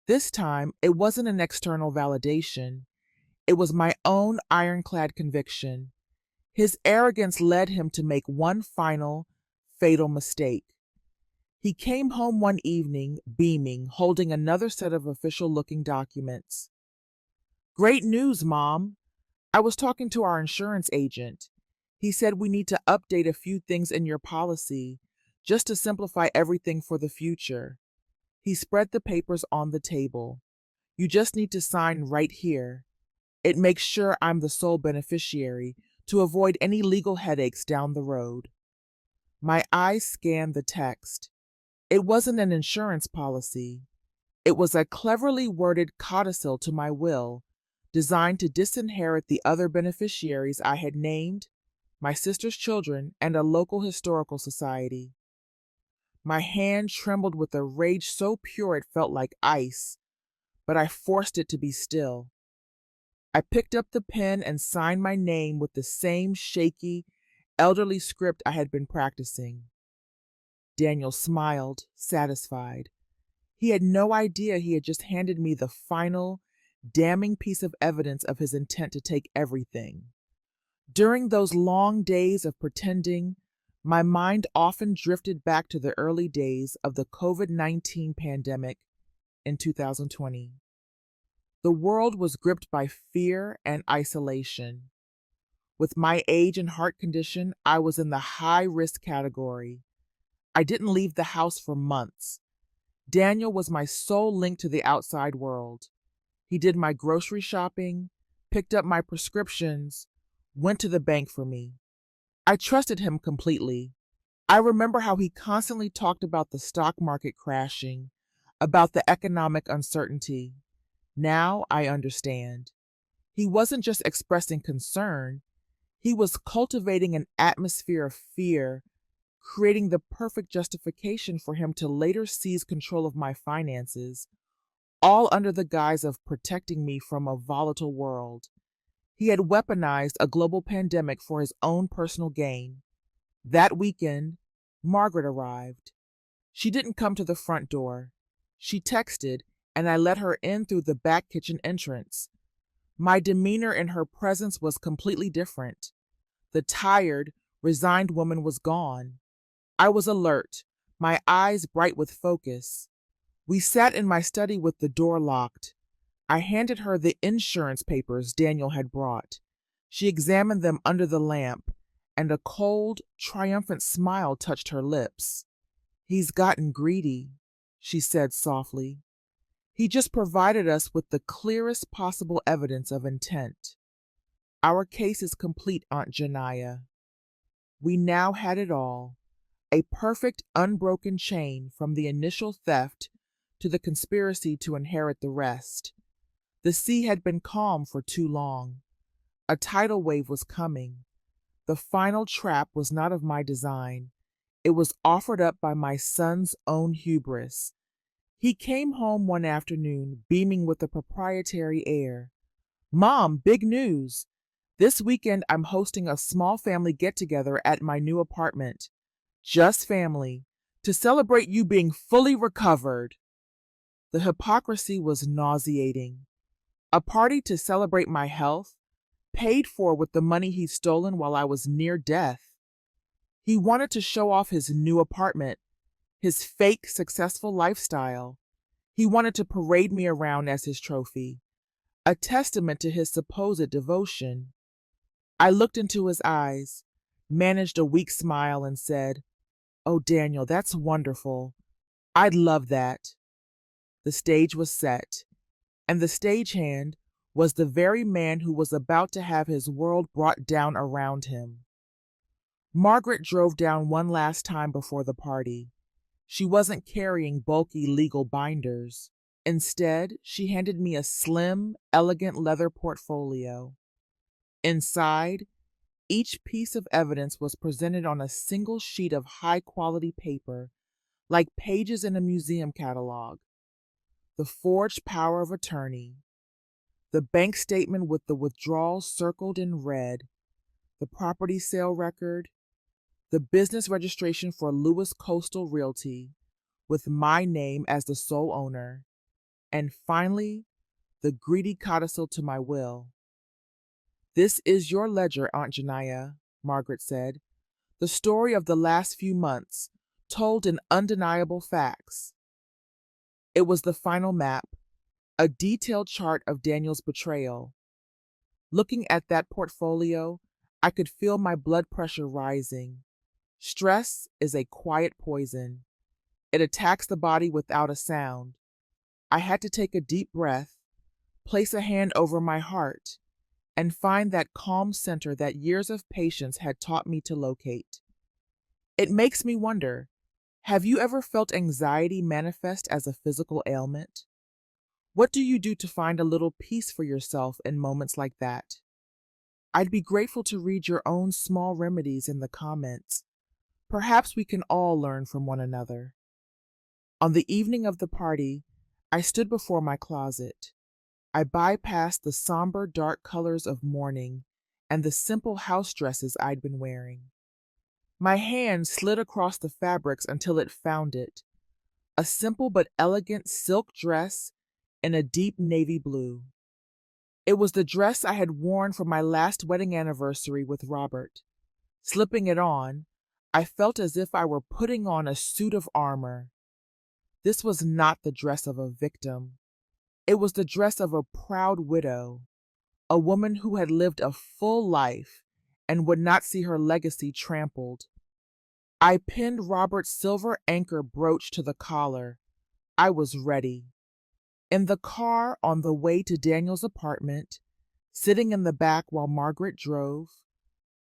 This time, it wasn't an external validation. It was my own ironclad conviction. His arrogance led him to make one final, fatal mistake. He came home one evening, beaming, holding another set of official-looking documents. "Great news, Mom. I was talking to our insurance agent. He said we need to update a few things in your policy, just to simplify everything for the future." He spread the papers on the table. "You just need to sign right here. It makes sure I'm the sole beneficiary to avoid any legal headaches down the road." My eyes scanned the text. It wasn't an insurance policy. It was a cleverly worded codicil to my will, designed to disinherit the other beneficiaries I had named, my sister's children, and a local historical society. My hand trembled with a rage so pure it felt like ice, but I forced it to be still. I picked up the pen and signed my name with the same shaky, elderly script I had been practicing. Daniel smiled, satisfied. He had no idea he had just handed me the final, damning piece of evidence of his intent to take everything. During those long days of pretending, my mind often drifted back to the early days of the COVID-19 pandemic in 2020. The world was gripped by fear and isolation. With my age and heart condition, I was in the high-risk category. I didn't leave the house for months. Daniel was my sole link to the outside world. He did my grocery shopping, picked up my prescriptions, went to the bank for me. I trusted him completely. I remember how he constantly talked about the stock market crashing, about the economic uncertainty. Now I understand. He wasn't just expressing concern, he was cultivating an atmosphere of fear, creating the perfect justification for him to later seize control of my finances, all under the guise of protecting me from a volatile world. He had weaponized a global pandemic for his own personal gain. That weekend, Margaret arrived. She didn't come to the front door. She texted, and I let her in through the back kitchen entrance. My demeanor in her presence was completely different. The tired, resigned woman was gone. I was alert, my eyes bright with focus. We sat in my study with the door locked. I handed her the insurance papers Daniel had brought. She examined them under the lamp, and a cold, triumphant smile touched her lips. "He's gotten greedy," she said softly. "He just provided us with the clearest possible evidence of intent. Our case is complete, Aunt Janiyah." We now had it all. A perfect, unbroken chain from the initial theft to the conspiracy to inherit the rest. The sea had been calm for too long. A tidal wave was coming. The final trap was not of my design. It was offered up by my son's own hubris. He came home one afternoon, beaming with a proprietary air. "Mom, big news! This weekend I'm hosting a small family get-together at my new apartment. Just family, to celebrate you being fully recovered." The hypocrisy was nauseating. A party to celebrate my health, paid for with the money he'd stolen while I was near death. He wanted to show off his new apartment, his fake successful lifestyle. He wanted to parade me around as his trophy, a testament to his supposed devotion. I looked into his eyes, managed a weak smile, and said, "Oh, Daniel, that's wonderful. I'd love that." The stage was set, and the stagehand was the very man who was about to have his world brought down around him. Margaret drove down one last time before the party. She wasn't carrying bulky legal binders. Instead, she handed me a slim, elegant leather portfolio. Inside, each piece of evidence was presented on a single sheet of high-quality paper, like pages in a museum catalog. The forged power of attorney, the bank statement with the withdrawals circled in red, the property sale record, the business registration for Lewis Coastal Realty, with my name as the sole owner, and finally, the greedy codicil to my will. "This is your ledger, Aunt Janaya," Margaret said. "The story of the last few months, told in undeniable facts." It was the final map, a detailed chart of Daniel's betrayal. Looking at that portfolio, I could feel my blood pressure rising. Stress is a quiet poison. It attacks the body without a sound. I had to take a deep breath, place a hand over my heart, and find that calm center that years of patience had taught me to locate. It makes me wonder, have you ever felt anxiety manifest as a physical ailment? What do you do to find a little peace for yourself in moments like that? I'd be grateful to read your own small remedies in the comments. Perhaps we can all learn from one another. On the evening of the party, I stood before my closet. I bypassed the somber, dark colors of mourning and the simple house dresses I'd been wearing. My hand slid across the fabrics until it found it, a simple but elegant silk dress in a deep navy blue. It was the dress I had worn for my last wedding anniversary with Robert. Slipping it on, I felt as if I were putting on a suit of armor. This was not the dress of a victim. It was the dress of a proud widow, a woman who had lived a full life and would not see her legacy trampled. I pinned Robert's silver anchor brooch to the collar. I was ready. In the car on the way to Daniel's apartment, sitting in the back while Margaret drove,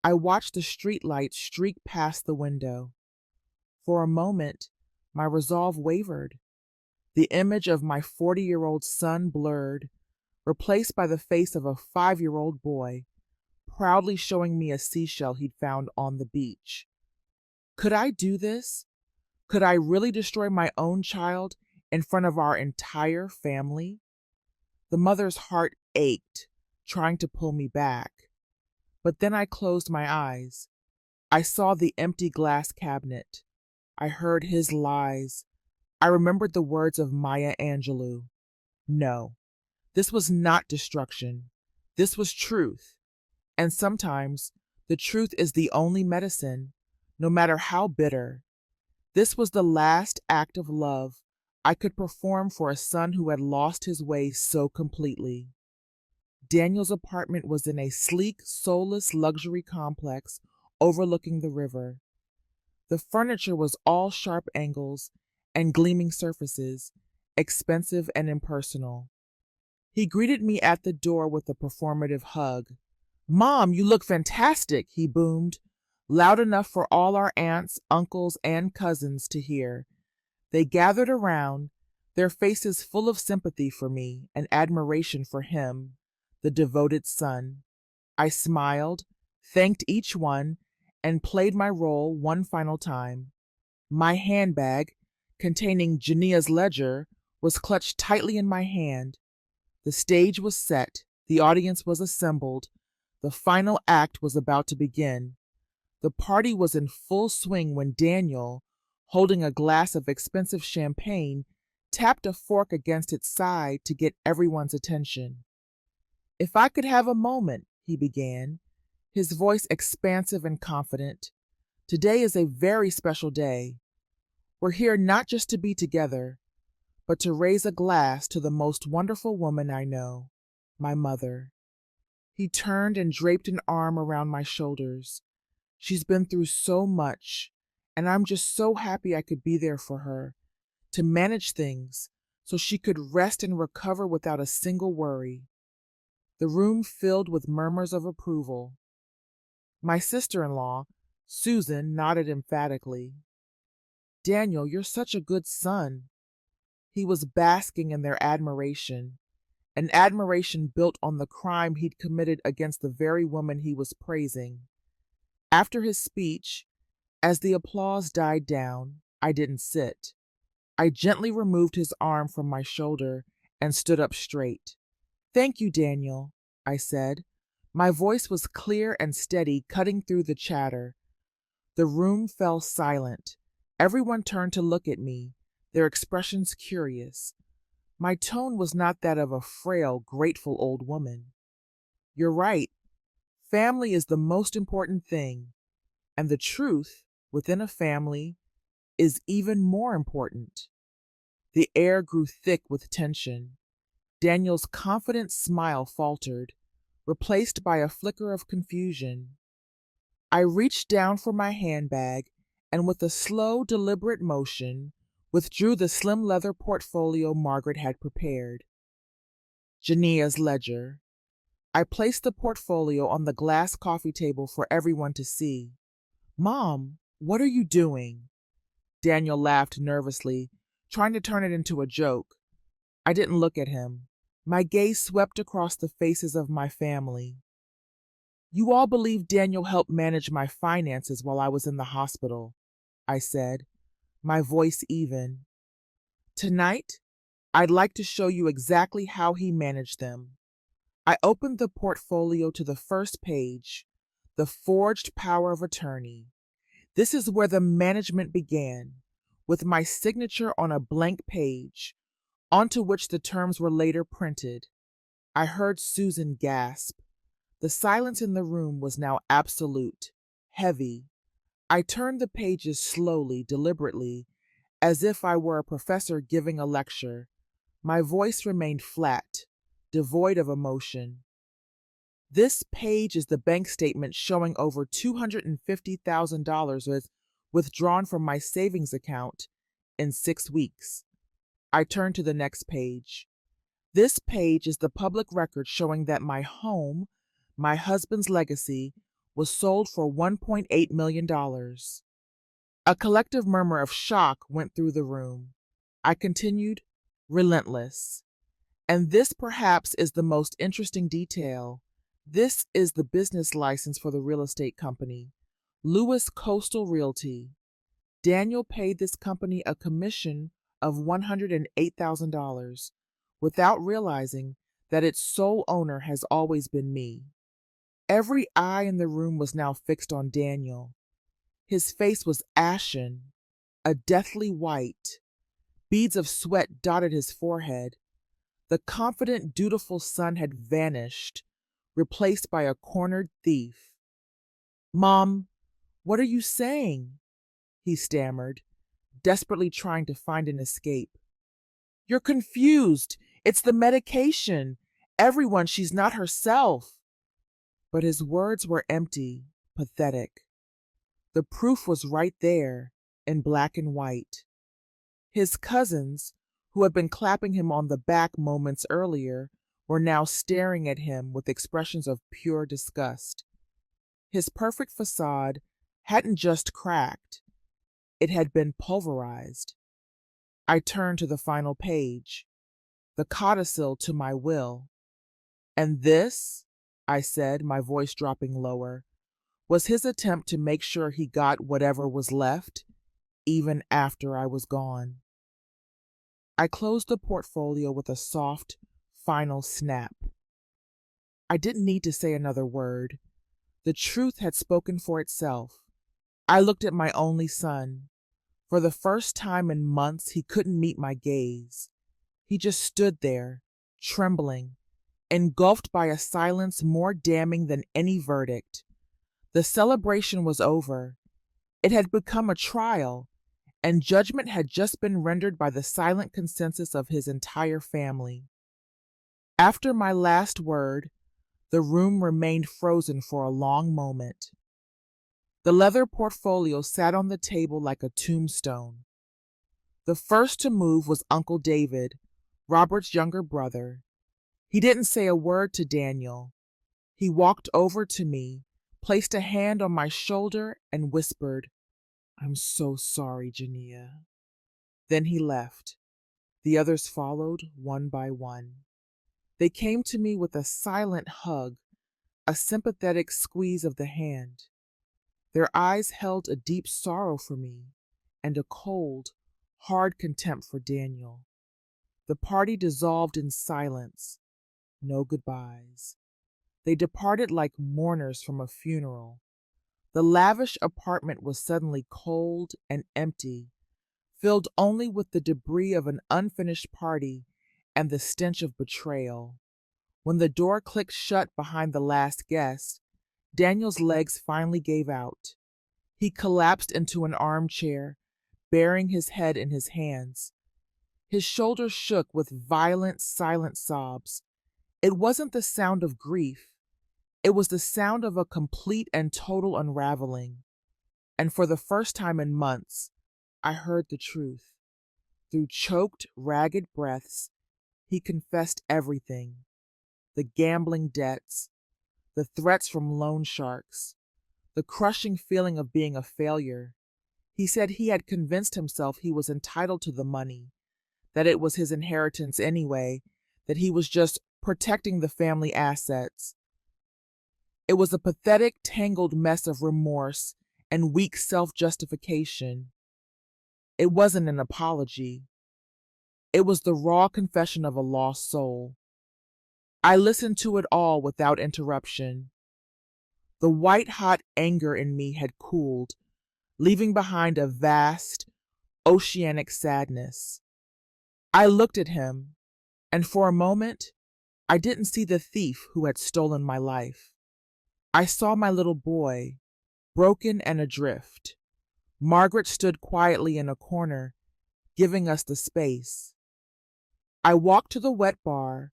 I watched the streetlights streak past the window. For a moment, my resolve wavered. The image of my 40-year-old son blurred, replaced by the face of a 5-year-old boy, proudly showing me a seashell he'd found on the beach. Could I do this? Could I really destroy my own child in front of our entire family? The mother's heart ached, trying to pull me back. But then I closed my eyes. I saw the empty glass cabinet. I heard his lies. I remembered the words of Maya Angelou. No, this was not destruction. This was truth. And sometimes the truth is the only medicine, no matter how bitter. This was the last act of love I could perform for a son who had lost his way so completely. Daniel's apartment was in a sleek, soulless luxury complex overlooking the river. The furniture was all sharp angles and gleaming surfaces, expensive and impersonal. He greeted me at the door with a performative hug. "Mom, you look fantastic," he boomed, loud enough for all our aunts, uncles, and cousins to hear. They gathered around, their faces full of sympathy for me and admiration for him, the devoted son. I smiled, thanked each one, and played my role one final time. My handbag, containing Jania's ledger, was clutched tightly in my hand. The stage was set, the audience was assembled, the final act was about to begin. The party was in full swing when Daniel, holding a glass of expensive champagne, tapped a fork against its side to get everyone's attention. "If I could have a moment," he began, his voice expansive and confident. "Today is a very special day. We're here not just to be together, but to raise a glass to the most wonderful woman I know, my mother." He turned and draped an arm around my shoulders. She's been through so much, and I'm just so happy I could be there for her, to manage things so she could rest and recover without a single worry. The room filled with murmurs of approval. My sister-in-law, Susan, nodded emphatically. Daniel, you're such a good son. He was basking in their admiration, an admiration built on the crime he'd committed against the very woman he was praising. After his speech, as the applause died down, I didn't sit. I gently removed his arm from my shoulder and stood up straight. Thank you, Daniel, I said. My voice was clear and steady, cutting through the chatter. The room fell silent. Everyone turned to look at me, their expressions curious. My tone was not that of a frail, grateful old woman. You're right. Family is the most important thing, and the truth within a family is even more important. The air grew thick with tension. Daniel's confident smile faltered, replaced by a flicker of confusion. I reached down for my handbag and with a slow, deliberate motion, withdrew the slim leather portfolio Margaret had prepared. Jania's ledger. I placed the portfolio on the glass coffee table for everyone to see. Mom, what are you doing? Daniel laughed nervously, trying to turn it into a joke. I didn't look at him. My gaze swept across the faces of my family. You all believe Daniel helped manage my finances while I was in the hospital, I said, my voice even. Tonight, I'd like to show you exactly how he managed them. I opened the portfolio to the first page, the forged power of attorney. This is where the management began, with my signature on a blank page, onto which the terms were later printed. I heard Susan gasp. The silence in the room was now absolute, heavy. I turned the pages slowly, deliberately, as if I were a professor giving a lecture. My voice remained flat, devoid of emotion. This page is the bank statement showing over $250,000 was withdrawn from my savings account in 6 weeks. I turned to the next page. This page is the public record showing that my home, my husband's legacy, was sold for $1.8 million. A collective murmur of shock went through the room. I continued, relentless. And this perhaps is the most interesting detail. This is the business license for the real estate company, Lewis Coastal Realty. Daniel paid this company a commission of $108,000 without realizing that its sole owner has always been me. Every eye in the room was now fixed on Daniel. His face was ashen, a deathly white. Beads of sweat dotted his forehead. The confident, dutiful son had vanished, replaced by a cornered thief. Mom, what are you saying? He stammered, desperately trying to find an escape. You're confused. It's the medication. Everyone, she's not herself. But his words were empty, pathetic. The proof was right there, in black and white. His cousins, who had been clapping him on the back moments earlier, were now staring at him with expressions of pure disgust. His perfect facade hadn't just cracked, it had been pulverized. I turned to the final page, the codicil to my will. And this, I said, my voice dropping lower, was his attempt to make sure he got whatever was left, even after I was gone. I closed the portfolio with a soft, final snap. I didn't need to say another word. The truth had spoken for itself. I looked at my only son. For the first time in months, he couldn't meet my gaze. He just stood there, trembling, engulfed by a silence more damning than any verdict. The celebration was over. It had become a trial, and judgment had just been rendered by the silent consensus of his entire family. After my last word, The room remained frozen for a long moment. The leather portfolio sat on the table like a tombstone. The first to move was Uncle David, Robert's younger brother. He didn't say a word to Daniel. He walked over to me, placed a hand on my shoulder, and whispered, "I'm so sorry, Jania." Then he left. The others followed one by one. They came to me with a silent hug, a sympathetic squeeze of the hand. Their eyes held a deep sorrow for me and a cold, hard contempt for Daniel. The party dissolved in silence. No goodbyes. They departed like mourners from a funeral. The lavish apartment was suddenly cold and empty, filled only with the debris of an unfinished party and the stench of betrayal. When the door clicked shut behind the last guest, Daniel's legs finally gave out. He collapsed into an armchair, burying his head in his hands. His shoulders shook with violent, silent sobs. It wasn't the sound of grief. It was the sound of a complete and total unraveling. And for the first time in months, I heard the truth. Through choked, ragged breaths, he confessed everything. The gambling debts, the threats from loan sharks, the crushing feeling of being a failure. He said he had convinced himself he was entitled to the money, that it was his inheritance anyway, that he was just protecting the family assets. It was a pathetic, tangled mess of remorse and weak self-justification. It wasn't an apology. It was the raw confession of a lost soul. I listened to it all without interruption. The white-hot anger in me had cooled, leaving behind a vast, oceanic sadness. I looked at him, and for a moment, I didn't see the thief who had stolen my life. I saw my little boy, broken and adrift. Margaret stood quietly in a corner, giving us the space. I walked to the wet bar,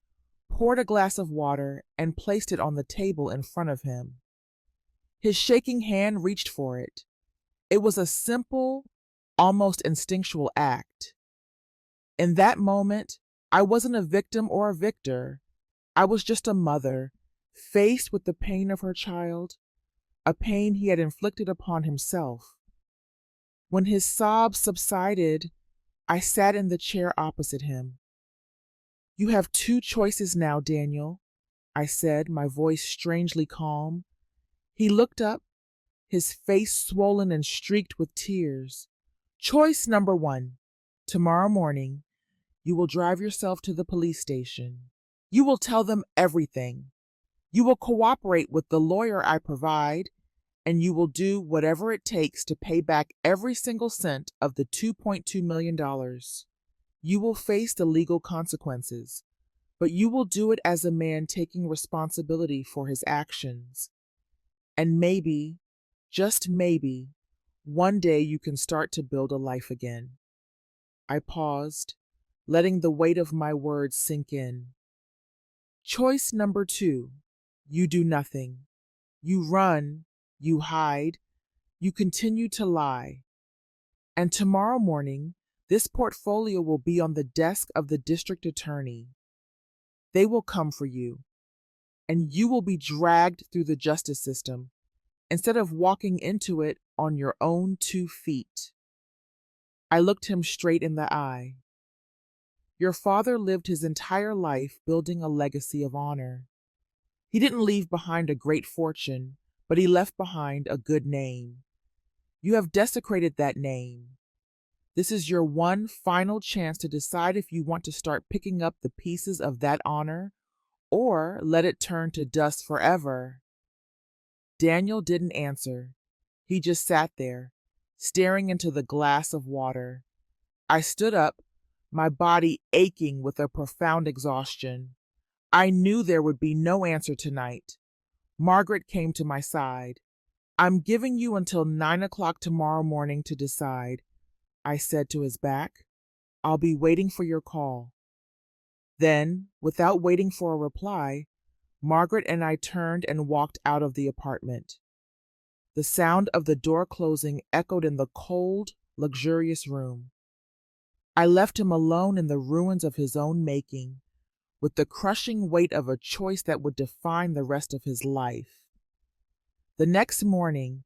poured a glass of water, and placed it on the table in front of him. His shaking hand reached for it. It was a simple, almost instinctual act. In that moment, I wasn't a victim or a victor. I was just a mother, faced with the pain of her child, a pain he had inflicted upon himself. When his sobs subsided, I sat in the chair opposite him. "You have two choices now, Daniel," I said, my voice strangely calm. He looked up, his face swollen and streaked with tears. "Choice number one. Tomorrow morning, you will drive yourself to the police station. You will tell them everything. You will cooperate with the lawyer I provide, and you will do whatever it takes to pay back every single cent of the $2.2 million. You will face the legal consequences, but you will do it as a man taking responsibility for his actions. And maybe, just maybe, one day you can start to build a life again." I paused, letting the weight of my words sink in. "Choice number two. You do nothing. You run, you hide, you continue to lie. And tomorrow morning, this portfolio will be on the desk of the district attorney. They will come for you, and you will be dragged through the justice system instead of walking into it on your own 2 feet." I looked him straight in the eye. "Your father lived his entire life building a legacy of honor. He didn't leave behind a great fortune, but he left behind a good name. You have desecrated that name. This is your one final chance to decide if you want to start picking up the pieces of that honor or let it turn to dust forever." Daniel didn't answer. He just sat there, staring into the glass of water. I stood up, my body aching with a profound exhaustion. I knew there would be no answer tonight. Margaret came to my side. "I'm giving you until 9 o'clock tomorrow morning to decide," I said to his back. "I'll be waiting for your call." Then, without waiting for a reply, Margaret and I turned and walked out of the apartment. The sound of the door closing echoed in the cold, luxurious room. I left him alone in the ruins of his own making, with the crushing weight of a choice that would define the rest of his life. The next morning,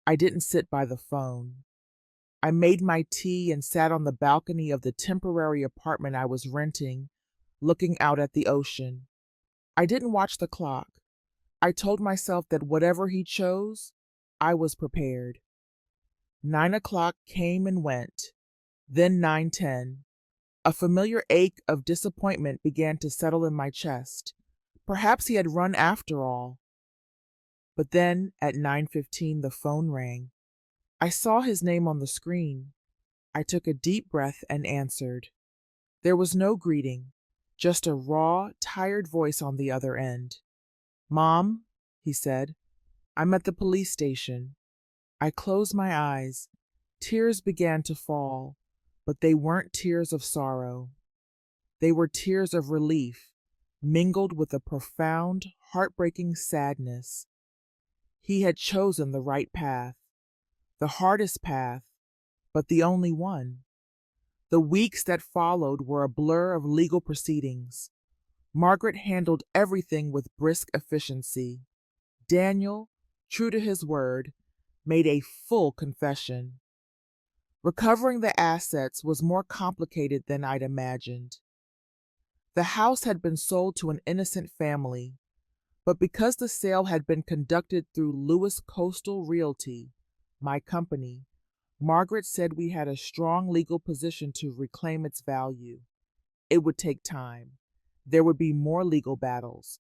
I didn't sit by the phone. I made my tea and sat on the balcony of the temporary apartment I was renting, looking out at the ocean. I didn't watch the clock. I told myself that whatever he chose, I was prepared. 9 o'clock came and went, then 9:10. A familiar ache of disappointment began to settle in my chest. Perhaps he had run after all. But then, at 9:15, the phone rang. I saw his name on the screen. I took a deep breath and answered. There was no greeting, just a raw, tired voice on the other end. "Mom," he said, "I'm at the police station." I closed my eyes. Tears began to fall, but they weren't tears of sorrow. They were tears of relief, mingled with a profound, heartbreaking sadness. He had chosen the right path, the hardest path, but the only one. The weeks that followed were a blur of legal proceedings. Margaret handled everything with brisk efficiency. Daniel, true to his word, made a full confession. Recovering the assets was more complicated than I'd imagined. The house had been sold to an innocent family, but because the sale had been conducted through Lewis Coastal Realty, my company, Margaret said we had a strong legal position to reclaim its value. It would take time. There would be more legal battles.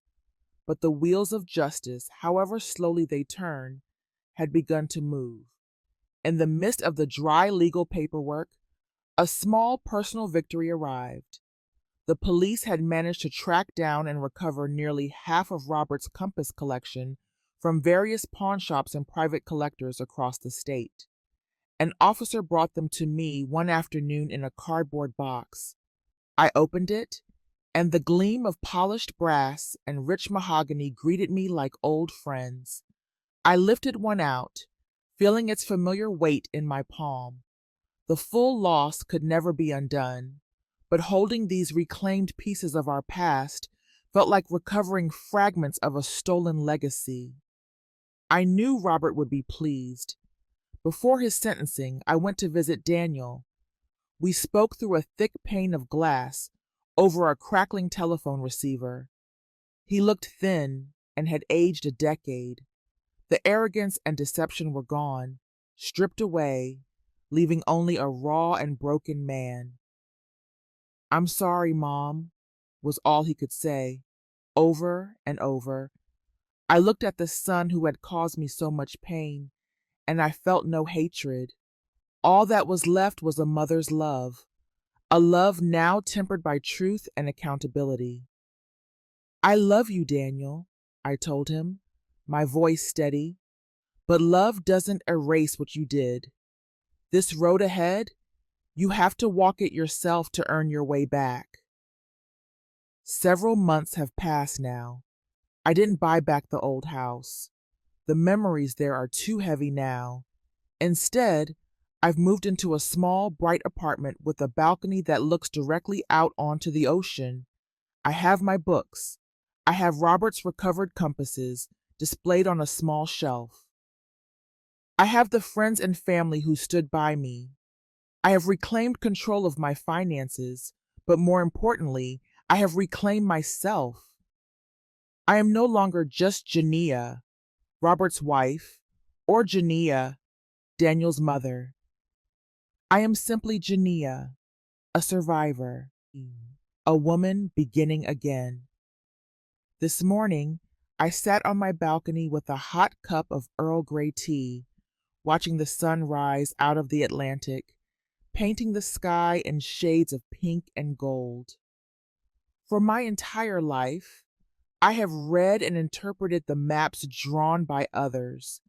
But the wheels of justice, however slowly they turn, had begun to move. In the midst of the dry legal paperwork, a small personal victory arrived. The police had managed to track down and recover nearly half of Robert's compass collection from various pawnshops and private collectors across the state. An officer brought them to me one afternoon in a cardboard box. I opened it, and the gleam of polished brass and rich mahogany greeted me like old friends. I lifted one out, feeling its familiar weight in my palm. The full loss could never be undone, but holding these reclaimed pieces of our past felt like recovering fragments of a stolen legacy. I knew Robert would be pleased. Before his sentencing, I went to visit Daniel. We spoke through a thick pane of glass over a crackling telephone receiver. He looked thin and had aged a decade. The arrogance and deception were gone, stripped away, leaving only a raw and broken man. "I'm sorry, Mom," was all he could say, over and over. I looked at the son who had caused me so much pain, and I felt no hatred. All that was left was a mother's love, a love now tempered by truth and accountability. "I love you, Daniel," I told him, my voice steady, "but love doesn't erase what you did. This road ahead, you have to walk it yourself to earn your way back." Several months have passed now. I didn't buy back the old house. The memories there are too heavy now. Instead, I've moved into a small, bright apartment with a balcony that looks directly out onto the ocean. I have my books. I have Robert's recovered compasses displayed on a small shelf. I have the friends and family who stood by me. I have reclaimed control of my finances, but more importantly, I have reclaimed myself. I am no longer just Jania, Robert's wife, or Jania, Daniel's mother. I am simply Jania, a survivor, a woman beginning again. This morning, I sat on my balcony with a hot cup of Earl Grey tea, watching the sun rise out of the Atlantic, painting the sky in shades of pink and gold. For my entire life, I have read and interpreted the maps drawn by others.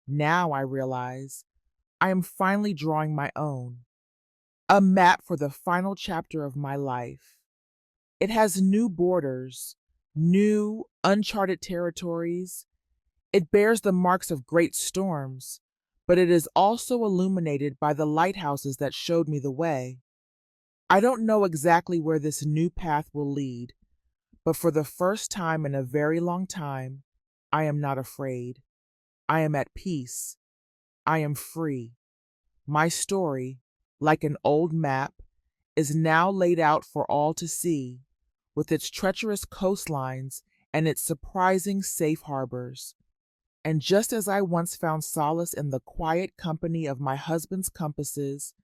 Now I realize I am finally drawing my own, a map for the final chapter of my life. It has new borders, new, uncharted territories. It bears the marks of great storms, but it is also illuminated by the lighthouses that showed me the way. I don't know exactly where this new path will lead, but for the first time in a very long time, I am not afraid. I am at peace. I am free. My story, like an old map, is now laid out for all to see, with its treacherous coastlines and its surprising safe harbors. And just as I once found solace in the quiet company of my husband's compasses,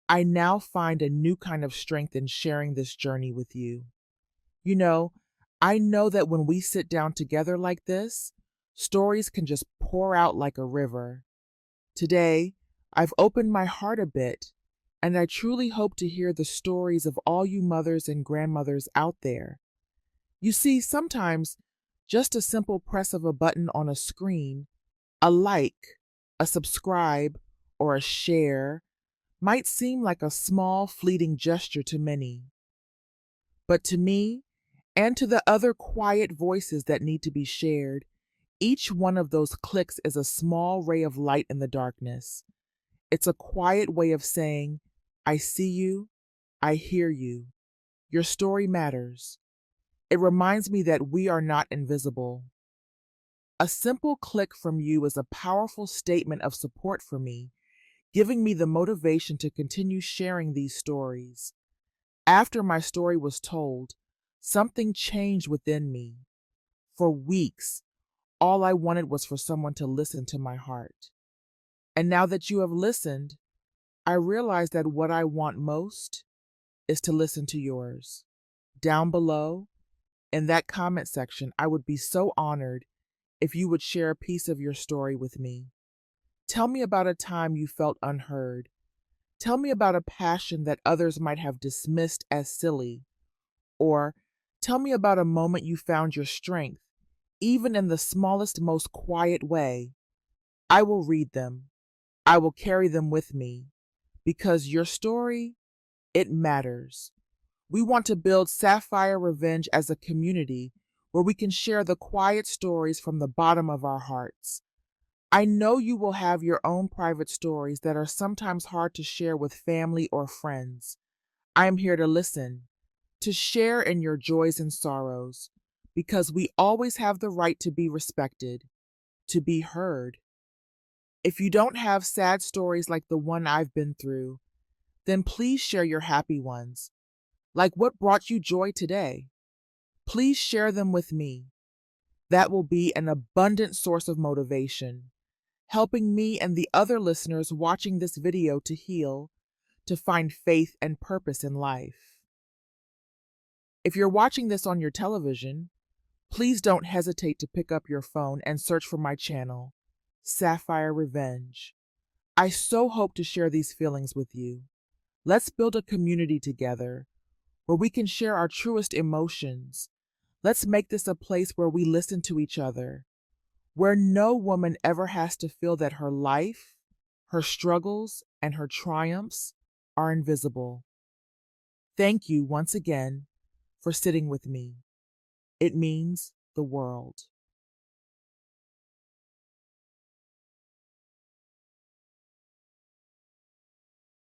I now find a new kind of strength in sharing this journey with you. You know, I know that when we sit down together like this, stories can just pour out like a river. Today, I've opened my heart a bit, and I truly hope to hear the stories of all you mothers and grandmothers out there. You see, sometimes just a simple press of a button on a screen, a like, a subscribe, or a share might seem like a small, fleeting gesture to many. But to me, and to the other quiet voices that need to be shared, each one of those clicks is a small ray of light in the darkness. It's a quiet way of saying, I see you, I hear you. Your story matters. It reminds me that we are not invisible. A simple click from you is a powerful statement of support for me, giving me the motivation to continue sharing these stories. After my story was told, something changed within me. For weeks, all I wanted was for someone to listen to my heart. And now that you have listened, I realize that what I want most is to listen to yours. Down below, in that comment section, I would be so honored if you would share a piece of your story with me. Tell me about a time you felt unheard. Tell me about a passion that others might have dismissed as silly. Or tell me about a moment you found your strength, even in the smallest, most quiet way. I will read them. I will carry them with me. Because your story, it matters. We want to build Sapphire Revenge as a community where we can share the quiet stories from the bottom of our hearts. I know you will have your own private stories that are sometimes hard to share with family or friends. I am here to listen, to share in your joys and sorrows, because we always have the right to be respected, to be heard. If you don't have sad stories like the one I've been through, then please share your happy ones. Like what brought you joy today? Please share them with me. That will be an abundant source of motivation, helping me and the other listeners watching this video to heal, to find faith and purpose in life. If you're watching this on your television, please don't hesitate to pick up your phone and search for my channel, Sapphire Revenge. I so hope to share these feelings with you. Let's build a community together where we can share our truest emotions. Let's make this a place where we listen to each other, where no woman ever has to feel that her life, her struggles, and her triumphs are invisible. Thank you once again for sitting with me. It means the world.